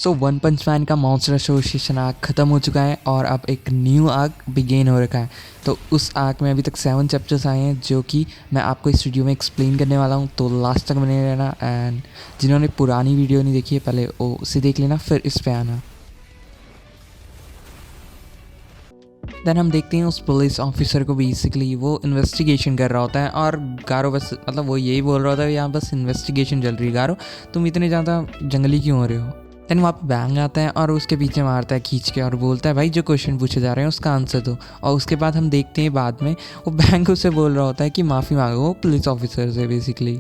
So one पंच man का monster association arc ख़त्म हो चुका है और अब एक न्यू आर्क बिगेन हो रखा है। तो उस आर्क में अभी तक 7 चैप्टर्स आए हैं जो कि मैं आपको इस वीडियो में एक्सप्लेन करने वाला हूँ। तो लास्ट तक बने रहना एंड जिन्होंने पुरानी वीडियो नहीं देखी है पहले वो उसे देख लेना, फिर इस पे आना। देन हम देखते हैं उस पुलिस ऑफिसर को, बेसिकली वो इन्वेस्टिगेशन कर रहा होता है और गारो बस मतलब वो यही बोल रहा होता है यहाँ बस इन्वेस्टिगेशन चल रही है, गारो तुम इतने ज़्यादा जंगली क्यों हो रहे हो। देन वहाँ पे बैंग आता है और उसके पीछे मारता है खींच के और बोलता है भाई जो क्वेश्चन पूछे जा रहे हैं उसका आंसर दो। और उसके बाद हम देखते हैं बाद में वो बैंग उससे बोल रहा होता है कि माफ़ी मांगो वो पुलिस ऑफिसर से बेसिकली।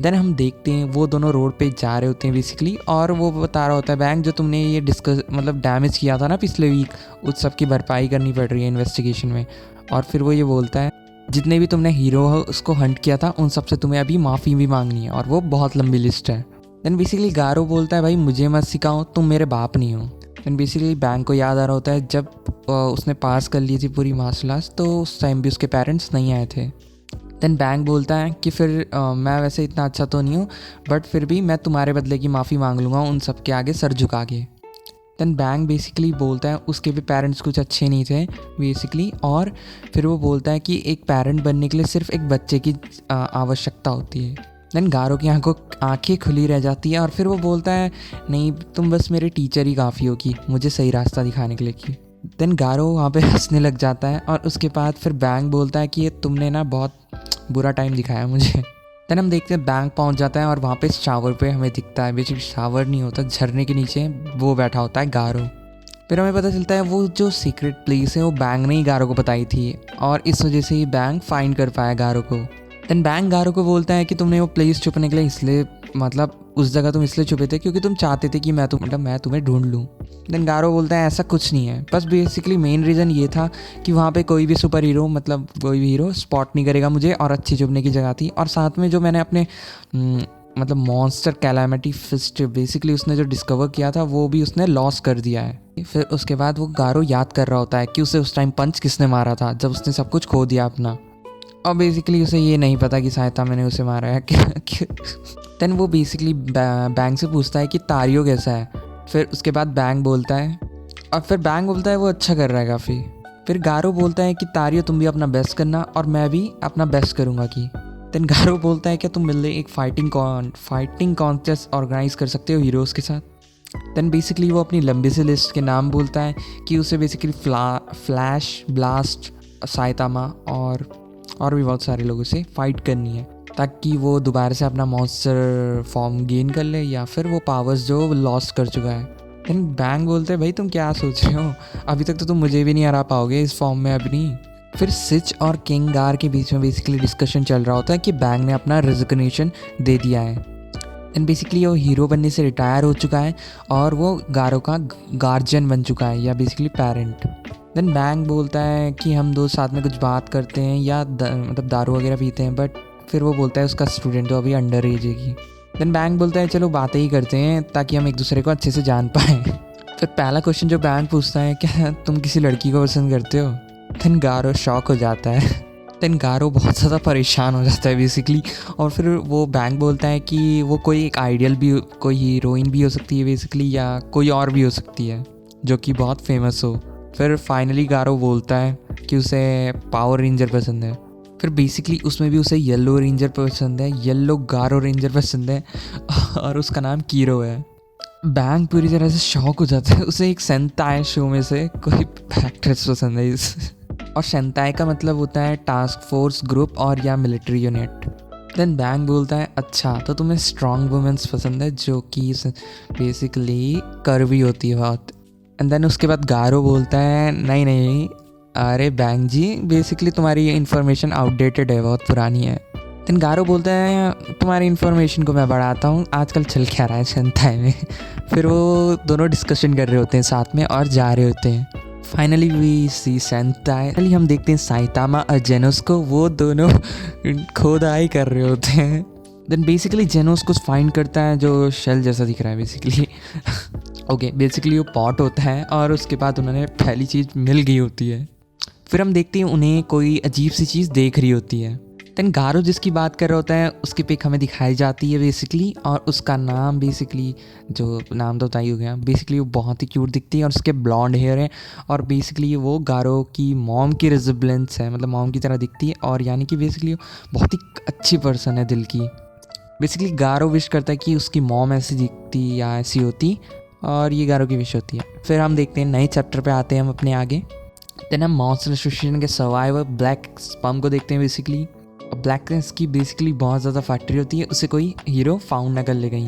देन हम देखते हैं वो दोनों रोड पे जा रहे होते हैं बेसिकली और वो बता रहा होता है बैंक जो तुमने ये डिस्कस मतलब डैमेज किया था ना पिछले वीक, उस सब की भरपाई करनी पड़ रही है इन्वेस्टिगेशन में। और फिर वो ये बोलता है जितने भी तुमने हीरो उसको हंट किया था उन सब से तुम्हें अभी माफ़ी भी मांगनी है और वो बहुत लंबी लिस्ट है। देन बेसिकली गारो बोलता है भाई मुझे मत सिखाओ, तुम मेरे बाप नहीं हो। देन बेसिकली बैंक को याद आ रहा होता है जब उसने पास कर ली थी पूरी मार्शल आर्ट्स तो उस टाइम भी उसके पेरेंट्स नहीं आए थे। देन बैंक बोलता है कि फिर मैं वैसे इतना अच्छा तो नहीं हूँ बट फिर भी मैं तुम्हारे बदले की माफ़ी मांग लूँगा उन सब के आगे सर झुका के। देन बैंक बेसिकली बोलता है उसके भी पेरेंट्स कुछ अच्छे नहीं थे बेसिकली, और फिर वो बोलता है कि एक पेरेंट बनने के लिए सिर्फ एक बच्चे की आवश्यकता होती है। देन गारो की आंखें खुली रह जाती है और फिर वो बोलता है नहीं तुम बस मेरे टीचर ही काफ़ी हो कि मुझे सही रास्ता दिखाने के लिए की। देन गारो वहाँ पे हंसने लग जाता है और उसके बाद फिर बैंक बोलता है कि ये तुमने ना बहुत बुरा टाइम दिखाया मुझे। देन हम देखते हैं बैंक पहुँच जाता है और वहाँ पे शावर पे हमें दिखता है, बेसिकली शावर नहीं होता, झरने के नीचे वो बैठा होता है गारो। फिर हमें पता चलता है वो जो सीक्रेट प्लेस है वो बैंक ने ही गारो को बताई थी और इस वजह से ही बैंक फाइंड कर पाया गारो को। देन बैंक गारो को बोलता है कि तुमने वो प्लेस छुपने के लिए इसलिए मतलब उस जगह तुम इसलिए छुपे थे क्योंकि तुम चाहते थे कि मैं तुम्हें ढूंढ लूँ। देन गारो बोलता है ऐसा कुछ नहीं है, बस बेसिकली मेन रीज़न ये था कि वहाँ पे कोई भी सुपर हीरो मतलब कोई भी हीरो स्पॉट नहीं करेगा मुझे और अच्छी छुपने की जगह थी। और साथ में जो मैंने अपने मतलब मॉन्स्टर कैलामिटी फिस्ट बेसिकली उसने जो डिस्कवर किया था वो भी उसने लॉस कर दिया है। फिर उसके बाद वो गारो याद कर रहा होता है कि उसे उस टाइम पंच किसने मारा था जब उसने सब कुछ खो दिया अपना, और बेसिकली उसे ये नहीं पता कि सहायता मैंने उसे मारा है। देन वो बेसिकली बैंक से पूछता है कि तारियो कैसा है। फिर उसके बाद बैंक बोलता है और फिर बैंक बोलता है वो अच्छा कर रहा है काफ़ी। फिर गारो बोलता है कि तारियो तुम भी अपना बेस्ट करना और मैं भी अपना बेस्ट करूँगा कि। देन गारो बोलता है क्या तुम मिलकर एक फाइटिंग कॉन्टेस्ट ऑर्गेनाइज कर सकते हो हीरोज़ के साथ। देन बेसिकली वो अपनी लंबी सी लिस्ट के नाम बोलता है कि उसे बेसिकली फ्लैश, ब्लास्ट, साइतामा और भी बहुत सारे लोगों से फाइट करनी है ताकि वो दोबारा से अपना मॉन्स्टर फॉर्म गेन कर ले या फिर वो पावर्स जो लॉस कर चुका है। देन बैंक बोलते हैं भाई तुम क्या सोच रहे हो, अभी तक तो तुम मुझे भी नहीं हरा पाओगे इस फॉर्म में अपनी। फिर सिच और किंग गार के बीच में बेसिकली डिस्कशन चल रहा होता है कि बैंक ने अपना रेजिग्नेशन दे दिया है एंड बेसिकली वो हीरो बनने से रिटायर हो चुका है और वो गारो का गार्जियन बन चुका है या बेसिकली पेरेंट। देन बैंक बोलता है कि हम दो साथ में कुछ बात करते हैं या मतलब दारू वगैरह पीते हैं, बट फिर वो बोलता है उसका स्टूडेंट तो अभी अंडर एज है की। देन बैंक बोलता है चलो बातें ही करते हैं ताकि हम एक दूसरे को अच्छे से जान पाएँ। फिर पहला क्वेश्चन जो बैंक पूछता है क्या तुम किसी लड़की को पसंद करते हो। देन गारो शॉक हो जाता है। देन गारो बहुत ज़्यादा परेशान हो जाता है बेसिकली, और फिर वो बैंक बोलता है कि वो कोई एक आइडियल भी कोई हीरोइन भी हो सकती है बेसिकली या कोई और भी हो सकती है जो कि बहुत फेमस हो। फिर फाइनली गारो बोलता है कि उसे पावर रेंजर पसंद है। फिर बेसिकली उसमें भी उसे येलो रेंजर पसंद है, येलो गारो रेंजर पसंद है और उसका नाम कीरो है। बैंक पूरी तरह से शॉक हो जाता है, उसे एक सेंताई शो में से कोई एक्ट्रेस पसंद है और सेंताई का मतलब होता है टास्क फोर्स ग्रुप और या मिलिट्री यूनिट। देन बैंक बोलता है अच्छा तो तुम्हें स्ट्रॉन्ग वुमेंस पसंद है जो कि बेसिकली कर्वी होती है बहुत। एंड देन उसके बाद गारो बोलता है नहीं अरे बैंक जी बेसिकली तुम्हारी ये इन्फॉर्मेशन आउटडेटेड है, बहुत पुरानी है। देन गारो बोलता है तुम्हारी इन्फॉर्मेशन को मैं बढ़ाता हूँ, आजकल चल क्या रहा है सेंताई में। फिर वो दोनों डिस्कशन कर रहे होते हैं साथ में और जा रहे होते हैं। फाइनली वी सी सेंताई, फाइनली हम देखते हैं साइतामा और जेनोस को, वो दोनों खोदाई कर रहे होते हैं। देन बेसिकली जेनोस कुछ फाइंड करता है जो शेल जैसा दिख रहा है बेसिकली। ओके बेसिकली वो पॉट होता है और उसके बाद उन्होंने पहली चीज़ मिल गई होती है। फिर हम देखते हैं उन्हें कोई अजीब सी चीज़ देख रही होती है। देन गारो जिसकी बात कर रहा होता है उसकी पिक हमें दिखाई जाती है बेसिकली, और उसका नाम बेसिकली, जो नाम तो बताई हो गया, बेसिकली वो बहुत ही क्यूट दिखती है और उसके ब्लॉन्ड हेयर है, और बेसिकली वो गारो की मॉम की रिजेम्बलेंस है, मतलब मॉम की तरह दिखती है, और यानी कि बेसिकली वो बहुत ही अच्छी पर्सन है दिल की। बेसिकली गारो विश करता है कि उसकी मॉम ऐसी दिखती या ऐसी होती, और ये गारो की विश होती है। फिर हम देखते हैं नए चैप्टर पे आते हैं हम अपने आगे। देन हम मॉन्स्टर एसोसिएशन के सर्वाइवर ब्लैक स्पम को देखते हैं बेसिकली। ब्लैक की बेसिकली बहुत ज़्यादा फैक्ट्री होती है, उसे कोई हीरो फाउंड न कर ले गई।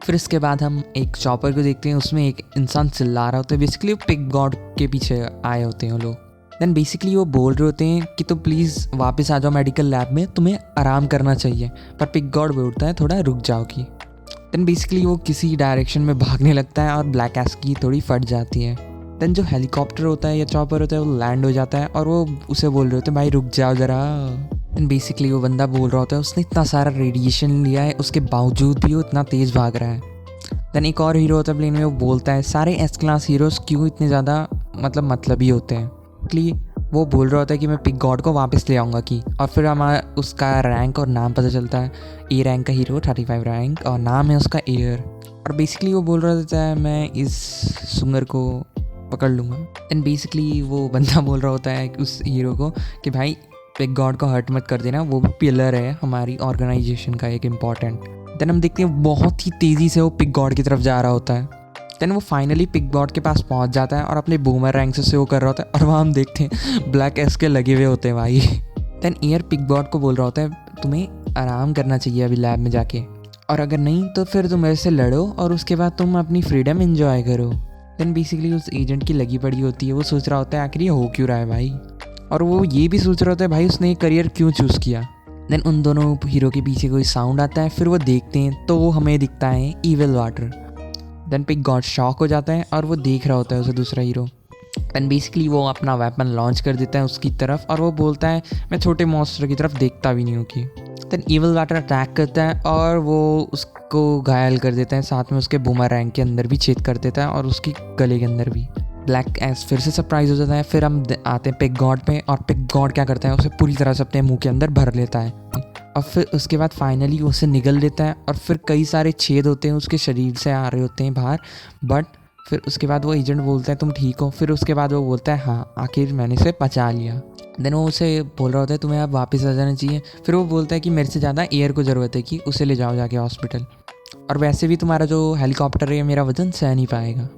फिर इसके बाद हम एक चॉपर को देखते हैं, उसमें एक इंसान चिल्ला रहा होता है, बेसिकली वो पिग गॉड के पीछे आए होते हैं वो लोग। देन बेसिकली वो बोल रहे होते हैं कि तो प्लीज़ वापस आ जाओ मेडिकल लैब में, तुम्हें आराम करना चाहिए, पर पिग गॉड बोलता है थोड़ा रुक जाओ की। देन बेसिकली वो किसी डायरेक्शन में भागने लगता है और ब्लैक एस की थोड़ी फट जाती है। देन जो हेलीकॉप्टर होता है या चॉपर होता है वो लैंड हो जाता है, और वो उसे बोल रहे होते हैं भाई रुक जाओ ज़रा। देन बेसिकली वो बंदा बोल रहा होता है उसने इतना सारा रेडिएशन लिया है, उसके बावजूद भी वो इतना तेज़ भाग रहा है। देन एक और हीरो होता है प्लेन में, वो बोलता है सारे एस क्लास हीरोज़ क्यों इतने ज़्यादा मतलबी होते हैं। इसलिए वो बोल रहा होता है कि मैं पिग गॉड को वापस ले आऊँगा की, और फिर हमारा उसका रैंक और नाम पता चलता है। ए रैंक का हीरो, 35 रैंक, और नाम है उसका एयर। और बेसिकली वो बोल रहा होता है मैं इस सुंगर को पकड़ लूँगा। एंड बेसिकली वो बंदा बोल रहा होता है उस हीरो को कि भाई पिग गॉड को हर्ट मत कर देना, वो भी पिलर है हमारी ऑर्गेनाइजेशन का एक इम्पॉर्टेंट। देन हम देखते हैं बहुत ही तेज़ी से वो पिग गॉड की तरफ जा रहा होता है। देन वो फाइनली पिग गॉड के पास पहुंच जाता है और अपने बूमर रैंक से वो कर रहा होता है, और वहाँ हम देखते हैं ब्लैक एस के लगे हुए होते हैं भाई। देन एयर पिग गॉड को बोल रहा होता है तुम्हें आराम करना चाहिए अभी लैब में जाके, और अगर नहीं तो फिर तुम मेरे से लड़ो और उसके बाद तुम अपनी फ्रीडम एंजॉय करो। देन बेसिकली उस एजेंट की लगी पड़ी होती है, वो सोच रहा होता है आखिर ये हो क्यों रहा है भाई, और वो ये भी सोच रहा होता है भाई उसने ये करियर क्यों चूज़ किया। देन उन दोनों हीरो के पीछे कोई साउंड आता है, फिर वो देखते हैं तो वो हमें दिखता है evil water. Then pig god shock हो जाता है और वो देख रहा होता है उसे दूसरा हीरो। देन बेसिकली वो अपना वेपन लॉन्च कर देता है उसकी तरफ, और वो बोलता है मैं छोटे मॉन्स्टर की तरफ देखता भी नहीं हूँ कि। देन ईविल वाटर अटैक करता है और वो उसको घायल कर देता है, साथ में उसके बूमरैंग के अंदर भी छेद कर देता है और उसकी गले के अंदर भी। ब्लैक एस फिर से सरप्राइज हो जाता है। फिर हम आते हैं पिग गॉड पे, और पिग गॉड क्या करता है उसे पूरी तरह से अपने मुंह के अंदर भर लेता है, और फिर उसके बाद फाइनली उसे निगल लेता है, और फिर कई सारे छेद होते हैं उसके शरीर से आ रहे होते हैं बाहर। बट फिर उसके बाद वो एजेंट बोलता है तुम ठीक हो, फिर उसके बाद वो बोलता है हाँ आखिर मैंने इसे बचा लिया। देन वो उसे बोल रहा होता है तुम्हें अब वापस आ जाना चाहिए। फिर वो बोलता है कि मेरे से ज़्यादा एयर को ज़रूरत है कि उसे ले जाओ जाके हॉस्पिटल, और वैसे भी तुम्हारा जो हेलीकॉप्टर है मेरा वजन सह नहीं पाएगा।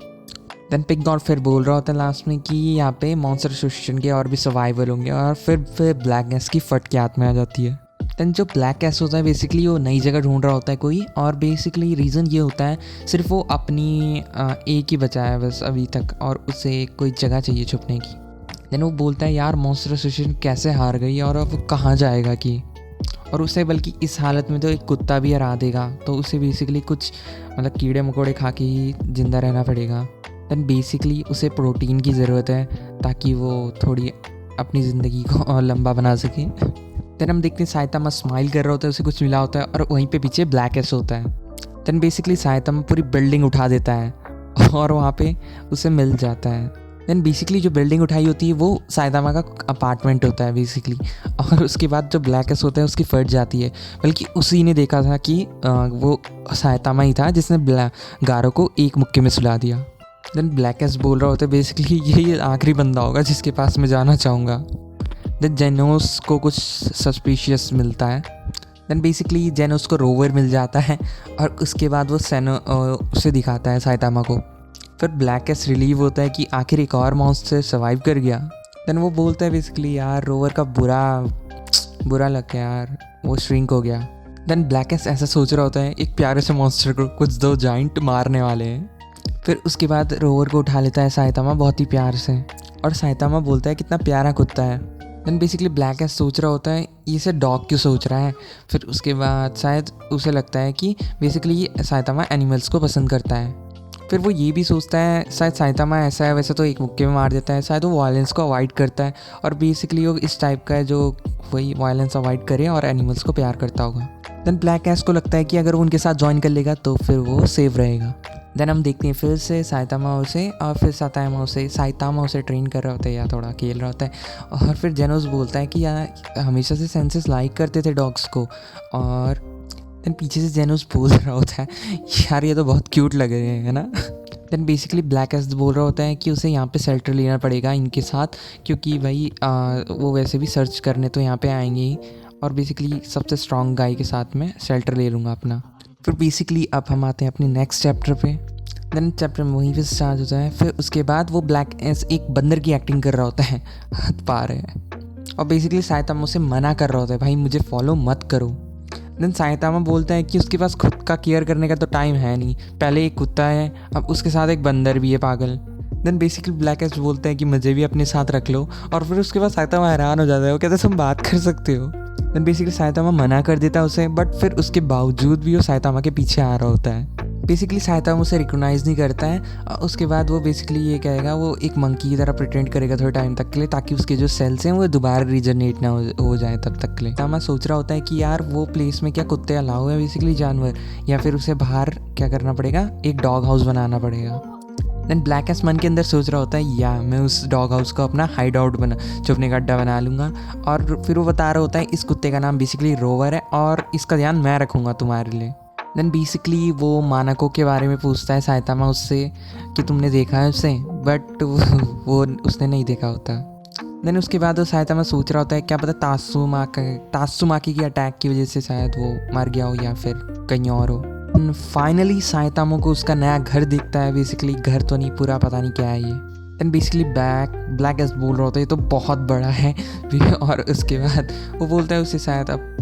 देन पिग गॉड फिर बोल रहा होता है लास्ट में कि यहाँ पे मॉन्स्टर एसोसिएशन के और भी सर्वाइवर होंगे, और फिर ब्लैक एस की फट के हाथ में आ जाती है। देन जो ब्लैक एस होता है बेसिकली वो नई जगह ढूंढ रहा होता है कोई, और बेसिकली रीज़न ये होता है सिर्फ वो अपनी एक ही बचा है बस अभी तक, और उसे कोई जगह चाहिए छुपने की। देन वो बोलता है यार मॉन्स्टर एसोसिएशन कैसे हार गई और अब वो कहाँ जाएगा कि, और उसे बल्कि इस हालत में तो एक कुत्ता भी हरा देगा, तो उसे बेसिकली कुछ मतलब कीड़े मकोड़े खा के ही जिंदा रहना पड़ेगा। देन बेसिकली उसे प्रोटीन की ज़रूरत है ताकि वो थोड़ी अपनी ज़िंदगी को और लंबा बना सके। देन हम देखते हैं साइतामा स्माइल कर रहा होता है, उसे कुछ मिला होता है, और वहीं पे पीछे ब्लैक एस होता है। देन बेसिकली साइतामा पूरी बिल्डिंग उठा देता है और वहाँ पे उसे मिल जाता है। देन बेसिकली जो बिल्डिंग उठाई होती है वो साइतामा का अपार्टमेंट होता है बेसिकली, और उसके बाद जो ब्लैक एस होता है उसकी फट जाती है, बल्कि उसी ने देखा था कि वो साइतामा ही था जिसने गारो को एक मुक्के में सुला दिया। देन ब्लैक एस बोल रहा होता है बेसिकली ये आखिरी बंदा होगा जिसके पास मैं जाना चाहूँगा। देन जेनोस को कुछ सस्पिशियस मिलता है। देन बेसिकली जेनोस को रोवर मिल जाता है, और उसके बाद वो उसे दिखाता है साइतामा को। फिर ब्लैक एस रिलीव होता है कि आखिर एक और मॉन्स्टर सर्वाइव कर गया। देन वो बोलता है बेसिकली यार रोवर का बुरा लग गया यार, वो श्रिंक हो गया। देन ब्लैक एस ऐसा सोच रहा होता है एक प्यारे से मॉन्स्टर को कुछ दो जाइंट मारने वाले हैं। फिर उसके बाद रोवर को उठा लेता है साइतामा बहुत ही प्यार से, और साइतामा बोलता है कितना प्यारा कुत्ता है। देन बेसिकली ब्लैक एस सोच रहा होता है ये से डॉग क्यों सोच रहा है। फिर उसके बाद शायद उसे लगता है कि बेसिकली ये साइतामा एनिमल्स को पसंद करता है। फिर वो ये भी सोचता है शायद साइतामा ऐसा है वैसे तो एक मुक्के में मार देता है, शायद वो वायलेंस को अवॉइड करता है, और बेसिकली वो इस टाइप का है जो वही वायलेंस अवॉइड करे और एनिमल्स को प्यार करता होगा। देन ब्लैक एस को लगता है कि अगर वो उनके साथ ज्वाइन कर लेगा तो फिर वो सेफ रहेगा। देन हम देखते हैं फिर से साइतामा उसे और फिर साइतामा उसे ट्रेन कर रहा होता है या थोड़ा खेल रहा होता है। और फिर जेनोस बोलता है कि यार हमेशा से सेंसेस लाइक करते थे डॉग्स को। और देन पीछे से जेनोस बोल रहा होता है यार ये तो बहुत क्यूट लग रहे हैं, है ना। देन बेसिकली ब्लैक एस बोल रहा होता है कि उसे यहाँ पे शेल्टर लेना पड़ेगा इनके साथ, क्योंकि भाई वो वैसे भी सर्च करने तो यहाँ पे आएंगे ही, और बेसिकली सबसे स्ट्रॉन्ग गाय के साथ में शेल्टर ले लूँगा अपना। फिर बेसिकली अब हम आते हैं अपने नेक्स्ट चैप्टर पे। देन चैप्टर वहीं पे स्टार्ट होता है। फिर उसके बाद वो ब्लैक एस एक बंदर की एक्टिंग कर रहा होता है, हद पार है, और बेसिकली साइतामा उसे मना कर रहा होता है भाई मुझे फॉलो मत करो। देन साइतामा बोलता है कि उसके पास खुद का केयर करने का तो टाइम है नहीं, पहले एक कुत्ता है अब उसके साथ एक बंदर भी है पागल। देन बेसिकली ब्लैक एस बोलता है कि मुझे भी अपने साथ रख लो, और फिर उसके बाद साइतामा हैरान हो जाता है, वो कहता है तुम बात कर सकते हो। देन बेसिकली साइतामा मना कर देता है उसे, बट फिर उसके बावजूद भी वो साइतामा के पीछे आ रहा होता है। बेसिकली साइतामा उसे रिकॉग्नाइज़ नहीं करता है, और उसके बाद वो बेसिकली ये कहेगा, वो एक मंकी की तरह प्रिटेंड करेगा थोड़े टाइम तक के लिए, ताकि उसके जो सेल्स हैं वो दोबारा रीजनरेट ना हो जाए तब तक के लिए। साइतामा सोच रहा होता है कि यार वो प्लेस में क्या कुत्ते अलाउ है बेसिकली जानवर, या फिर उसे बाहर क्या करना पड़ेगा, एक डॉग हाउस बनाना पड़ेगा। देन ब्लैक एस मन के अंदर सोच रहा होता है या मैं उस डॉग हाउस को अपना हाइड आउट छुपने का अड्डा बना लूँगा। और फिर वो बता रहा होता है इस कुत्ते का नाम बेसिकली रोवर है और इसका ध्यान मैं रखूँगा तुम्हारे लिए। देन बेसिकली वो मानाको के बारे में पूछता है साइतामा उससे कि तुमने देखा है उसे, बट वो उसने नहीं देखा होता। देन उसके बाद वो साइतामा सोच रहा होता है क्या पता तात्सुमाकी की अटैक की वजह से शायद वो मर गया हो या फिर कहीं और हो। फाइनली साइतामा को उसका नया घर दिखता है, बेसिकली घर तो नहीं पूरा पता नहीं क्या है ये। देन बेसिकली ब्लैक एस बोल रहा होता है ये तो बहुत बड़ा है और उसके बाद वो बोलता है उसे शायद अब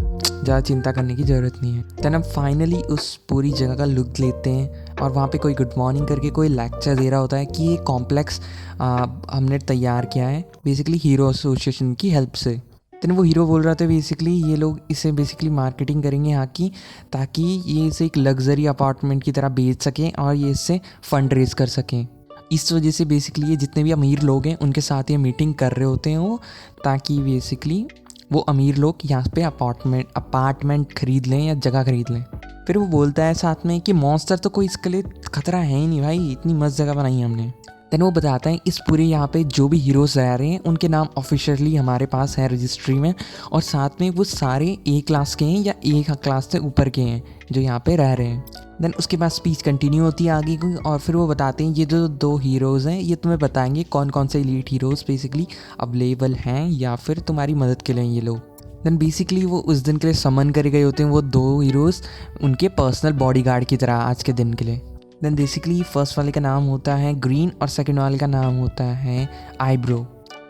ज़्यादा चिंता करने की ज़रूरत नहीं है। देन हम फाइनली उस पूरी जगह का लुक लेते हैं, और वहाँ पे कोई गुड मॉर्निंग करके कोई लेक्चर दे रहा होता है कि ये कॉम्प्लेक्स हमने तैयार किया है बेसिकली हीरो एसोसिएशन की हेल्प से। देन वो हीरो बोल रहा था बेसिकली ये लोग इसे बेसिकली मार्केटिंग करेंगे यहाँ की, ताकि ये इसे एक लग्जरी अपार्टमेंट की तरह बेच सकें और ये इससे फंड रेज कर सकें। इस वजह से बेसिकली ये जितने भी अमीर लोग हैं उनके साथ ये मीटिंग कर रहे होते हैं वो, ताकि बेसिकली वो अमीर लोग यहाँ पे अपार्टमेंट खरीद लें या जगह खरीद लें। फिर वो बोलता है साथ में कि मॉन्स्टर तो कोई इसके लिए खतरा है ही नहीं भाई, इतनी मस्त जगह बनाई है हमने। देन वो बताता है इस पूरे यहाँ पे जो भी हीरोज़ रह रहे हैं उनके नाम ऑफिशियली हमारे पास है रजिस्ट्री में, और साथ में वो सारे ए क्लास के हैं या ए क्लास से ऊपर के हैं जो यहाँ पे रह रहे हैं। देन उसके बाद स्पीच कंटिन्यू होती है आगे की, और फिर वो बताते हैं ये जो 2 हीरोज़ हैं ये तुम्हें बताएंगे कौन कौन से एलीट हीरोज़ बेसिकली अवेलेबल हैं या फिर तुम्हारी मदद के लिए ये लोग। देन बेसिकली वो उस दिन के लिए समन करे गए होते हैं वो 2 हीरोज़ उनके पर्सनल बॉडीगार्ड की तरह आज के दिन के लिए। देन बेसिकली फर्स्ट वाले का नाम होता है ग्रीन और सेकंड वाले का नाम होता है आईब्रो।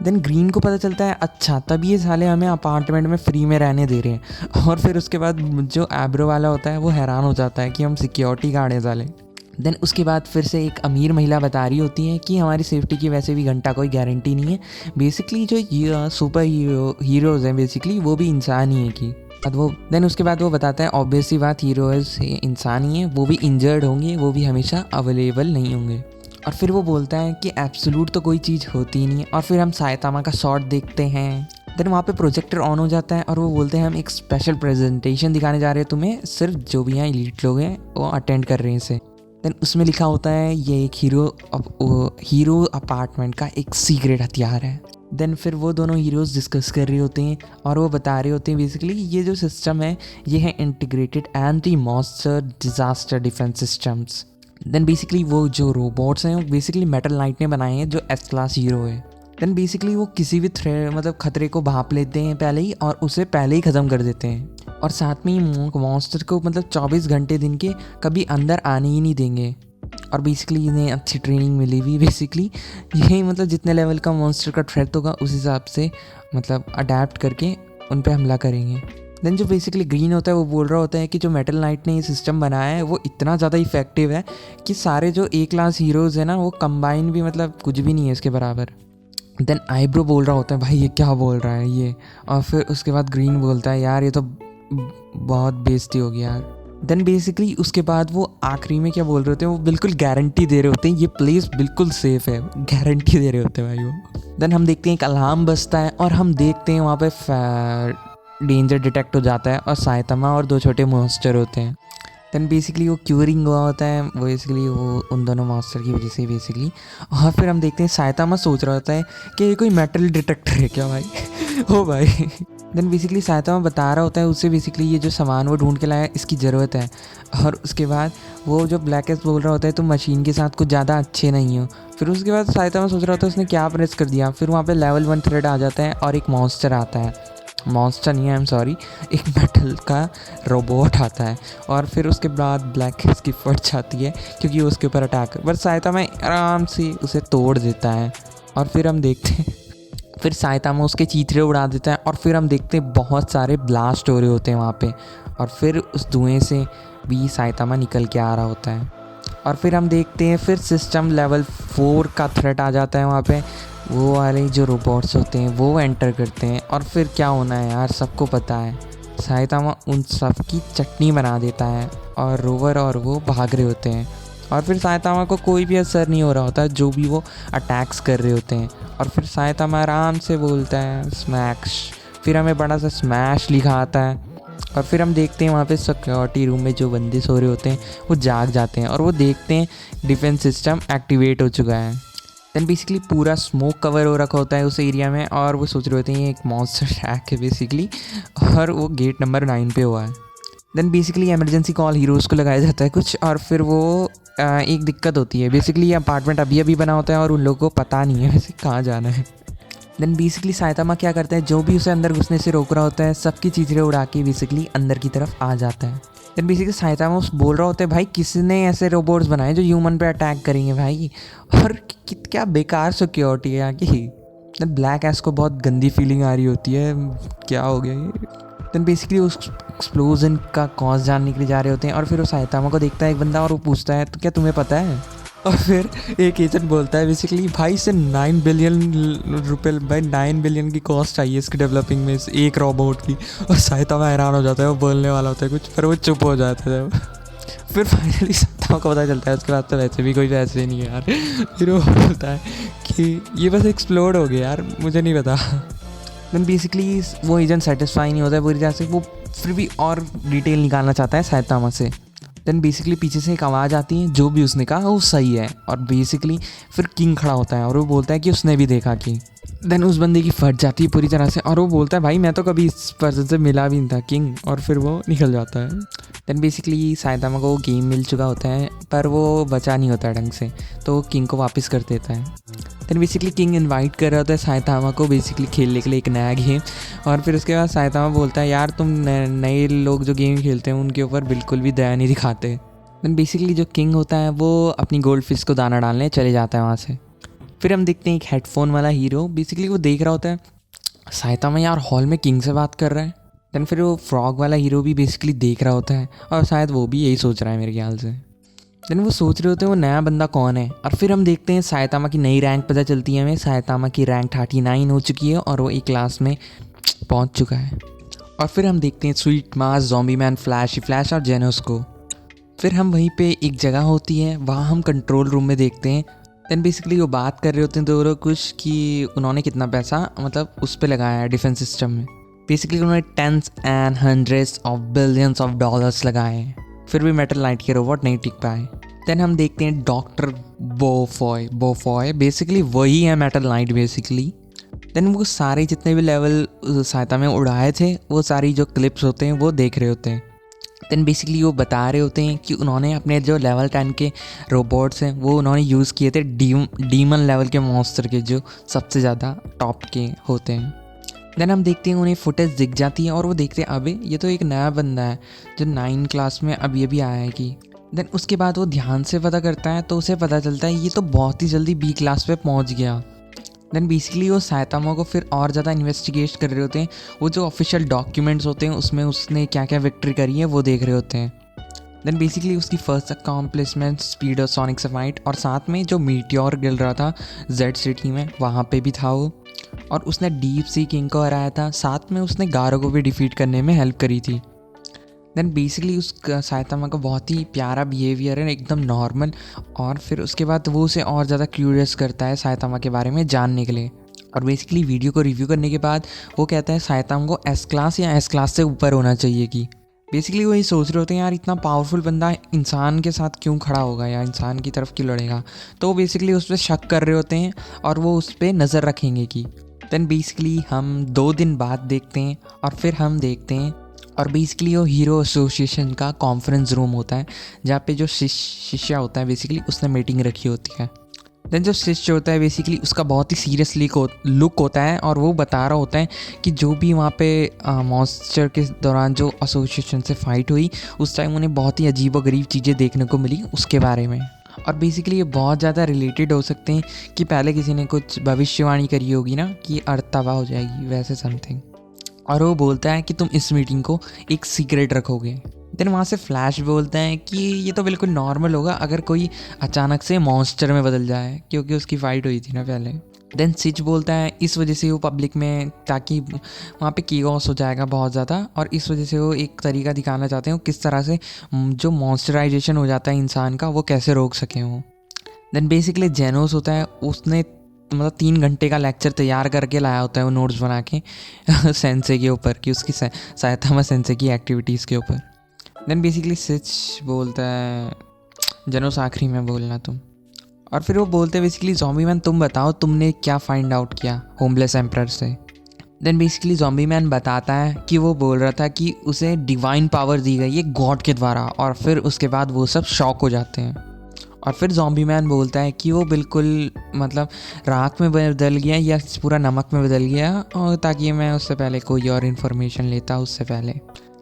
देन ग्रीन को पता चलता है अच्छा तभी ये साले हमें अपार्टमेंट में फ्री में रहने दे रहे हैं, और फिर उसके बाद जो आईब्रो वाला होता है वो हैरान हो जाता है कि हम सिक्योरिटी गार्ड हैं साले। देन उसके बाद फिर से एक अमीर महिला बता रही होती है कि हमारी सेफ्टी की वैसे भी घंटा कोई गारंटी नहीं है, बेसिकली जो सुपर हीरोज़ हैं बेसिकली वो भी इंसान ही है कि वो। देन उसके बाद वो बताता है ऑब्वियसली बात हीरोज़ इंसान ही है, वो भी इंजर्ड होंगे, वो भी हमेशा अवेलेबल नहीं होंगे। और फिर वो बोलता है कि एब्सोल्यूट तो कोई चीज़ होती नहीं है, और फिर हम साइतामा का शॉट देखते हैं। देन वहाँ पे प्रोजेक्टर ऑन हो जाता है और वो बोलते हैं हम एक स्पेशल प्रेजेंटेशन दिखाने जा रहे हैं तुम्हें, सिर्फ जो भी यहाँ एलीट लोग हैं वो अटेंड कर रहे हैं इसे। देन उसमें लिखा होता है ये एक हीरो अपार्टमेंट का एक सीक्रेट हथियार है। देन फिर वो दोनों हीरोज़ डिस्कस कर रहे होते हैं और वो बता रहे होते हैं बेसिकली ये जो सिस्टम है ये है integrated anti monster disaster defence systems. Then basically वो जो रोबोट्स हैं वो बेसिकली मेटल नाइट ने बनाए हैं जो एस क्लास हीरो है। देन बेसिकली वो किसी भी खतरे को भाप लेते हैं पहले ही और उसे पहले ही ख़त्म कर देते हैं, और साथ में ही मॉन्स्टर को 24 घंटे दिन के कभी अंदर आने ही नहीं देंगे। और बेसिकली इन्हें अच्छी ट्रेनिंग मिली हुई, बेसिकली यही जितने लेवल का मॉन्स्टर का थ्रेट होगा उस हिसाब से अडेप्ट करके उन पे हमला करेंगे। देन जो बेसिकली ग्रीन होता है वो बोल रहा होता है कि जो मेटल नाइट ने ये सिस्टम बनाया है वो इतना ज़्यादा इफेक्टिव है कि सारे जो ए क्लास हीरोज़ हैं ना वो कंबाइन भी कुछ भी नहीं है इसके बराबर। देन आईब्रो बोल रहा होता है भाई ये क्या बोल रहा है ये, और फिर उसके बाद ग्रीन बोलता है यार ये तो बहुत बेइज्जती हो गई यार। देन बेसिकली उसके बाद वो आखिरी में क्या बोल रहे होते हैं वो बिल्कुल गारंटी दे रहे होते हैं ये प्लेस बिल्कुल सेफ़ है, गारंटी दे रहे होते हैं भाई वो। देन हम देखते हैं एक अलार्म बजता है और हम देखते हैं वहाँ पे डेंजर डिटेक्ट हो जाता है और साइतामा और 2 छोटे मॉन्स्टर होते हैं। देन बेसिकली वो क्यूरिंग हुआ होता है, वो बेसिकली वो उन दोनों मास्टर की वजह से बेसिकली। और फिर हम देखते हैं साइतामा सोच रहा होता है कि ये कोई मेटल डिटेक्टर है क्या भाई। ओ भाई। देन बेसिकली साइतामा बता रहा होता है उससे बेसिकली ये जो सामान वो ढूंढ के लाया है इसकी ज़रूरत है। और उसके बाद वो जो ब्लैकेस्ट बोल रहा होता है तुम मशीन के साथ कुछ ज़्यादा अच्छे नहीं हो। फिर उसके बाद साइतामा सोच रहा होता है उसने क्या प्रेस कर दिया। फिर वहाँ पे लेवल 1 थ्रेड आ जाता है और एक मॉन्स्टर आता है, मॉन्स्टर नहीं है, आई एम सॉरी, एक मेटल का रोबोट आता है। और फिर उसके बाद ब्लैक की फट जाती है क्योंकि वो उसके ऊपर अटैक कर, बट साइतामा आराम से उसे तोड़ देता है। और फिर हम देखते हैं फिर साइतामा उसके चीथड़े उड़ा देता है। और फिर हम देखते हैं बहुत सारे ब्लास्ट हो रहे होते हैं वहाँ पे। और फिर उस धुएं से भी साइतामा निकल के आ रहा होता है। और फिर हम देखते हैं फिर सिस्टम लेवल 4 का थ्रेट आ जाता है वहाँ पे। वो वाले जो रोबोट्स होते हैं वो एंटर करते हैं। और फिर क्या होना है यार सबको पता है, साइतामा उन सब की चटनी बना देता है और रोवर और वो भाग रहे होते हैं। और फिर साइतामा को कोई भी असर नहीं हो रहा होता जो भी वो अटैक्स कर रहे होते हैं। और फिर साइतामा आराम से बोलता है स्मैश। फिर हमें बड़ा सा स्मैश लिखा आता है। और फिर हम देखते हैं वहाँ पे सिक्योरिटी रूम में जो बंदे सो रहे होते हैं वो जाग जाते हैं और वो देखते हैं डिफेंस सिस्टम एक्टिवेट हो चुका है। देन बेसिकली पूरा स्मोक कवर हो रखा होता है उस एरिया में। और वो सोच रहे होते हैं ये एक मॉन्स्टर अटैक है बेसिकली, और वो गेट नंबर 9 पे हुआ है। Then basically emergency call heroes को लगाया जाता है कुछ। और फिर वो एक दिक्कत होती है, बेसिकली ये अपार्टमेंट अभी अभी बना होता है और उन लोगों को पता नहीं है वैसे कहाँ जाना है। देन बेसिकली साइतामा क्या करता है, जो भी उसे अंदर घुसने से रोक रहा होता है सबकी चीज़ें उड़ा के बेसिकली अंदर की तरफ आ जाता है। देन बेसिकली साइतामा उस बोल रहा होता है भाई किसने ऐसे रोबोट्स बनाए जो ह्यूमन पे अटैक करेंगे भाई, और क्या बेकार सिक्योरिटी है यहाँ की। देन ब्लैक एस को बहुत गंदी फीलिंग आ रही होती है, क्या हो गया ये। देन बेसिकली उस एक्सप्लोजन का कॉज जानने के लिए जा रहे होते हैं। और फिर वो साइतामा को देखता है एक बंदा और वो पूछता है तो क्या तुम्हें पता है। और फिर एक एजेंट बोलता है बेसिकली भाई इसे 9 बिलियन रुपए, भाई 9 बिलियन की कॉस्ट चाहिए इसकी डेवलपिंग में एक रोबोट की। और साइतामा हैरान हो जाता है, वो बोलने वाला होता है कुछ पर वो चुप हो जाता है। फिर फाइनली साइतामा को पता चलता है, उसके बाद तो वैसे भी कोई वैसे नहीं है यार। फिर वो बोलता है कि ये बस एक्सप्लोड हो गया यार, मुझे नहीं पता। देन बेसिकली वो एजेंट सेटिस्फाई नहीं होता है पूरी तरह से, वो फिर भी और डिटेल निकालना चाहता है साइतामा से। देन बेसिकली पीछे से एक आवाज़ आती है जो भी उसने कहा वो सही है। और बेसिकली फिर किंग खड़ा होता है और वो बोलता है कि उसने भी देखा कि। देन उस बंदे की फट जाती है पूरी तरह से और वो बोलता है भाई मैं तो कभी इस पर्सन से मिला भी नहीं था किंग। और फिर वो निकल जाता है। देन बेसिकली साइतामा को वो गेम मिल चुका होता है पर वो बचा नहीं होता ढंग से, तो वो किंग को वापस कर देता है। देन बेसिकली किंग इनवाइट कर रहा होता है साइतामा को बेसिकली खेलने के लिए एक नया गेम। और फिर उसके बाद साइतामा बोलता है यार तुम नए लोग जो गेम खेलते हैं उनके ऊपर बिल्कुल भी दया नहीं दिखाते। देन बेसिकली जो किंग होता है वो अपनी गोल्ड फिश को दाना डालने चले जाता है वहाँ से। फिर हम देखते हैं एक हेडफोन वाला हीरो, बेसिकली वो देख रहा होता है साइतामा यार हॉल में किंग से बात कर रहा है। देन फिर वो फ्रॉग वाला हीरो भी बेसिकली देख रहा होता है और शायद वो भी यही सोच रहा है मेरे ख्याल से। देन वो सोच रहे होते हैं वो नया बंदा कौन है। और फिर हम देखते हैं साइतामा की नई रैंक पता चलती है हमें। साइतामा की रैंक 39 हो चुकी है और वो एक क्लास में पहुंच चुका है। और फिर हम देखते हैं स्वीट मास, ज़ॉम्बी मैन, फ्लैश और जेनोस को। फिर हम वहीं पे एक जगह होती है, वहाँ हम कंट्रोल रूम में देखते हैं। देन बेसिकली वो बात कर रहे होते हैं दो लोग कुछ कि उन्होंने कितना पैसा मतलब उस पर लगाया है डिफेंस सिस्टम में। बेसिकली उन्होंने tens and hundreds of billions of dollars लगाए हैं, फिर भी मेटल नाइट के रोबोट नहीं टिक पाए। देन हम देखते हैं डॉक्टर बोफॉय बेसिकली वही है मेटल नाइट बेसिकली। देन वो सारे जितने भी लेवल सहायता में उड़ाए थे वो सारी जो क्लिप्स होते हैं वो देख रहे होते हैं। देन बेसिकली वो बता रहे होते हैं कि उन्होंने अपने जो लेवल 10 के रोबोट्स हैं वो उन्होंने यूज़ किए थे डीमन लेवल के मॉन्स्टर के जो सबसे ज़्यादा टॉप के होते हैं। देन हम देखते हैं उन्हें फुटेज दिख जाती है और वो देखते हैं अबे ये तो एक नया बंदा है जो 9 क्लास में अभी अभी आया है कि। देन उसके बाद वो ध्यान से पता करता है तो उसे पता चलता है ये तो बहुत ही जल्दी बी क्लास पे पहुंच गया। देन बेसिकली वो साइतामा को फिर और ज़्यादा इन्वेस्टिगेट कर रहे होते हैं, वो जो ऑफिशियल डॉक्यूमेंट्स होते हैं उसमें उसने क्या क्या विक्ट्री करी है वो देख रहे होते हैं। देन बेसिकली उसकी फर्स्ट अकॉम्प्लिशमेंट स्पीड और सोनिक से फाइट, और साथ में जो मीटियोर गिल रहा था जेड सिटी में वहाँ पे भी था वो, और उसने डीप सी किंग को हराया था, साथ में उसने गारो को भी डिफीट करने में हेल्प करी थी। देन बेसिकली उस साइतामा का बहुत ही प्यारा बिहेवियर है, एकदम नॉर्मल, और फिर उसके बाद वो उसे और ज़्यादा क्यूरियस करता है साइतामा के बारे में जानने के लिए। और बेसिकली वीडियो को रिव्यू करने के बाद वो कहता है साइतामा को एस क्लास या एस क्लास से ऊपर होना चाहिए कि। बेसिकली वही सोच रहे होते हैं यार इतना पावरफुल बंदा इंसान के साथ क्यों खड़ा होगा या इंसान की तरफ क्यों लड़ेगा। तो वो बेसिकली उस पर शक कर रहे होते हैं और वो उस पर नज़र रखेंगे कि देन बेसिकली हम 2 दिन बाद देखते हैं और फिर हम देखते हैं और बेसिकली वो हीरो एसोसिएशन का कॉन्फ्रेंस रूम होता है जहाँ पे जो शिष्य होता है बेसिकली उसने मीटिंग रखी होती है। देन जो शिष्य होता है बेसिकली उसका बहुत ही सीरियस लुक होता है और वो बता रहा होता है कि जो भी वहाँ पे मॉन्स्टर के दौरान जो एसोसिएशन से फाइट हुई उस टाइम उन्हें बहुत ही अजीब व गरीब चीज़ें देखने को मिली उसके बारे में। और बेसिकली ये बहुत ज़्यादा रिलेटेड हो सकते हैं कि पहले किसी ने कुछ भविष्यवाणी करी होगी ना कि अर्थ तबाह हो जाएगी वैसे समथिंग। और वो बोलता है कि तुम इस मीटिंग को एक सीक्रेट रखोगे। देन वहाँ से फ्लैश बोलता है कि ये तो बिल्कुल नॉर्मल होगा अगर कोई अचानक से मॉन्स्टर में बदल जाए क्योंकि उसकी फ़ाइट हुई थी ना पहले। देन सिच बोलता है इस वजह से वो पब्लिक में ताकि वहाँ पे कीओस हो जाएगा बहुत ज़्यादा और इस वजह से वो एक तरीका दिखाना चाहते हैं किस तरह से जो मॉन्स्टराइजेशन हो जाता है इंसान का वो कैसे रोक सकें वो। देन बेसिकली जेनोस होता है उसने मतलब 3 घंटे का लेक्चर तैयार करके लाया होता है वो नोट्स बना के सेंसे के ऊपर कि उसकी सहायता में सेंसे की एक्टिविटीज़ के ऊपर। देन बेसिकली सिच बोलता है जेनोस आखिरी में बोलना तुम। और फिर वो बोलते हैं बेसिकली ज़ॉम्बी मैन तुम बताओ तुमने क्या फाइंड आउट किया होमलेस एम्परर से। देन बेसिकली ज़ॉम्बी मैन बताता है कि वो बोल रहा था कि उसे डिवाइन पावर दी गई है गॉड के द्वारा और फिर उसके बाद वो सब शॉक हो जाते हैं। और फिर ज़ॉम्बी मैन बोलता है कि वो बिल्कुल मतलब राख में बदल गया या पूरा नमक में बदल गया और ताकि मैं उससे पहले कोई और इन्फॉर्मेशन लेता उससे पहले।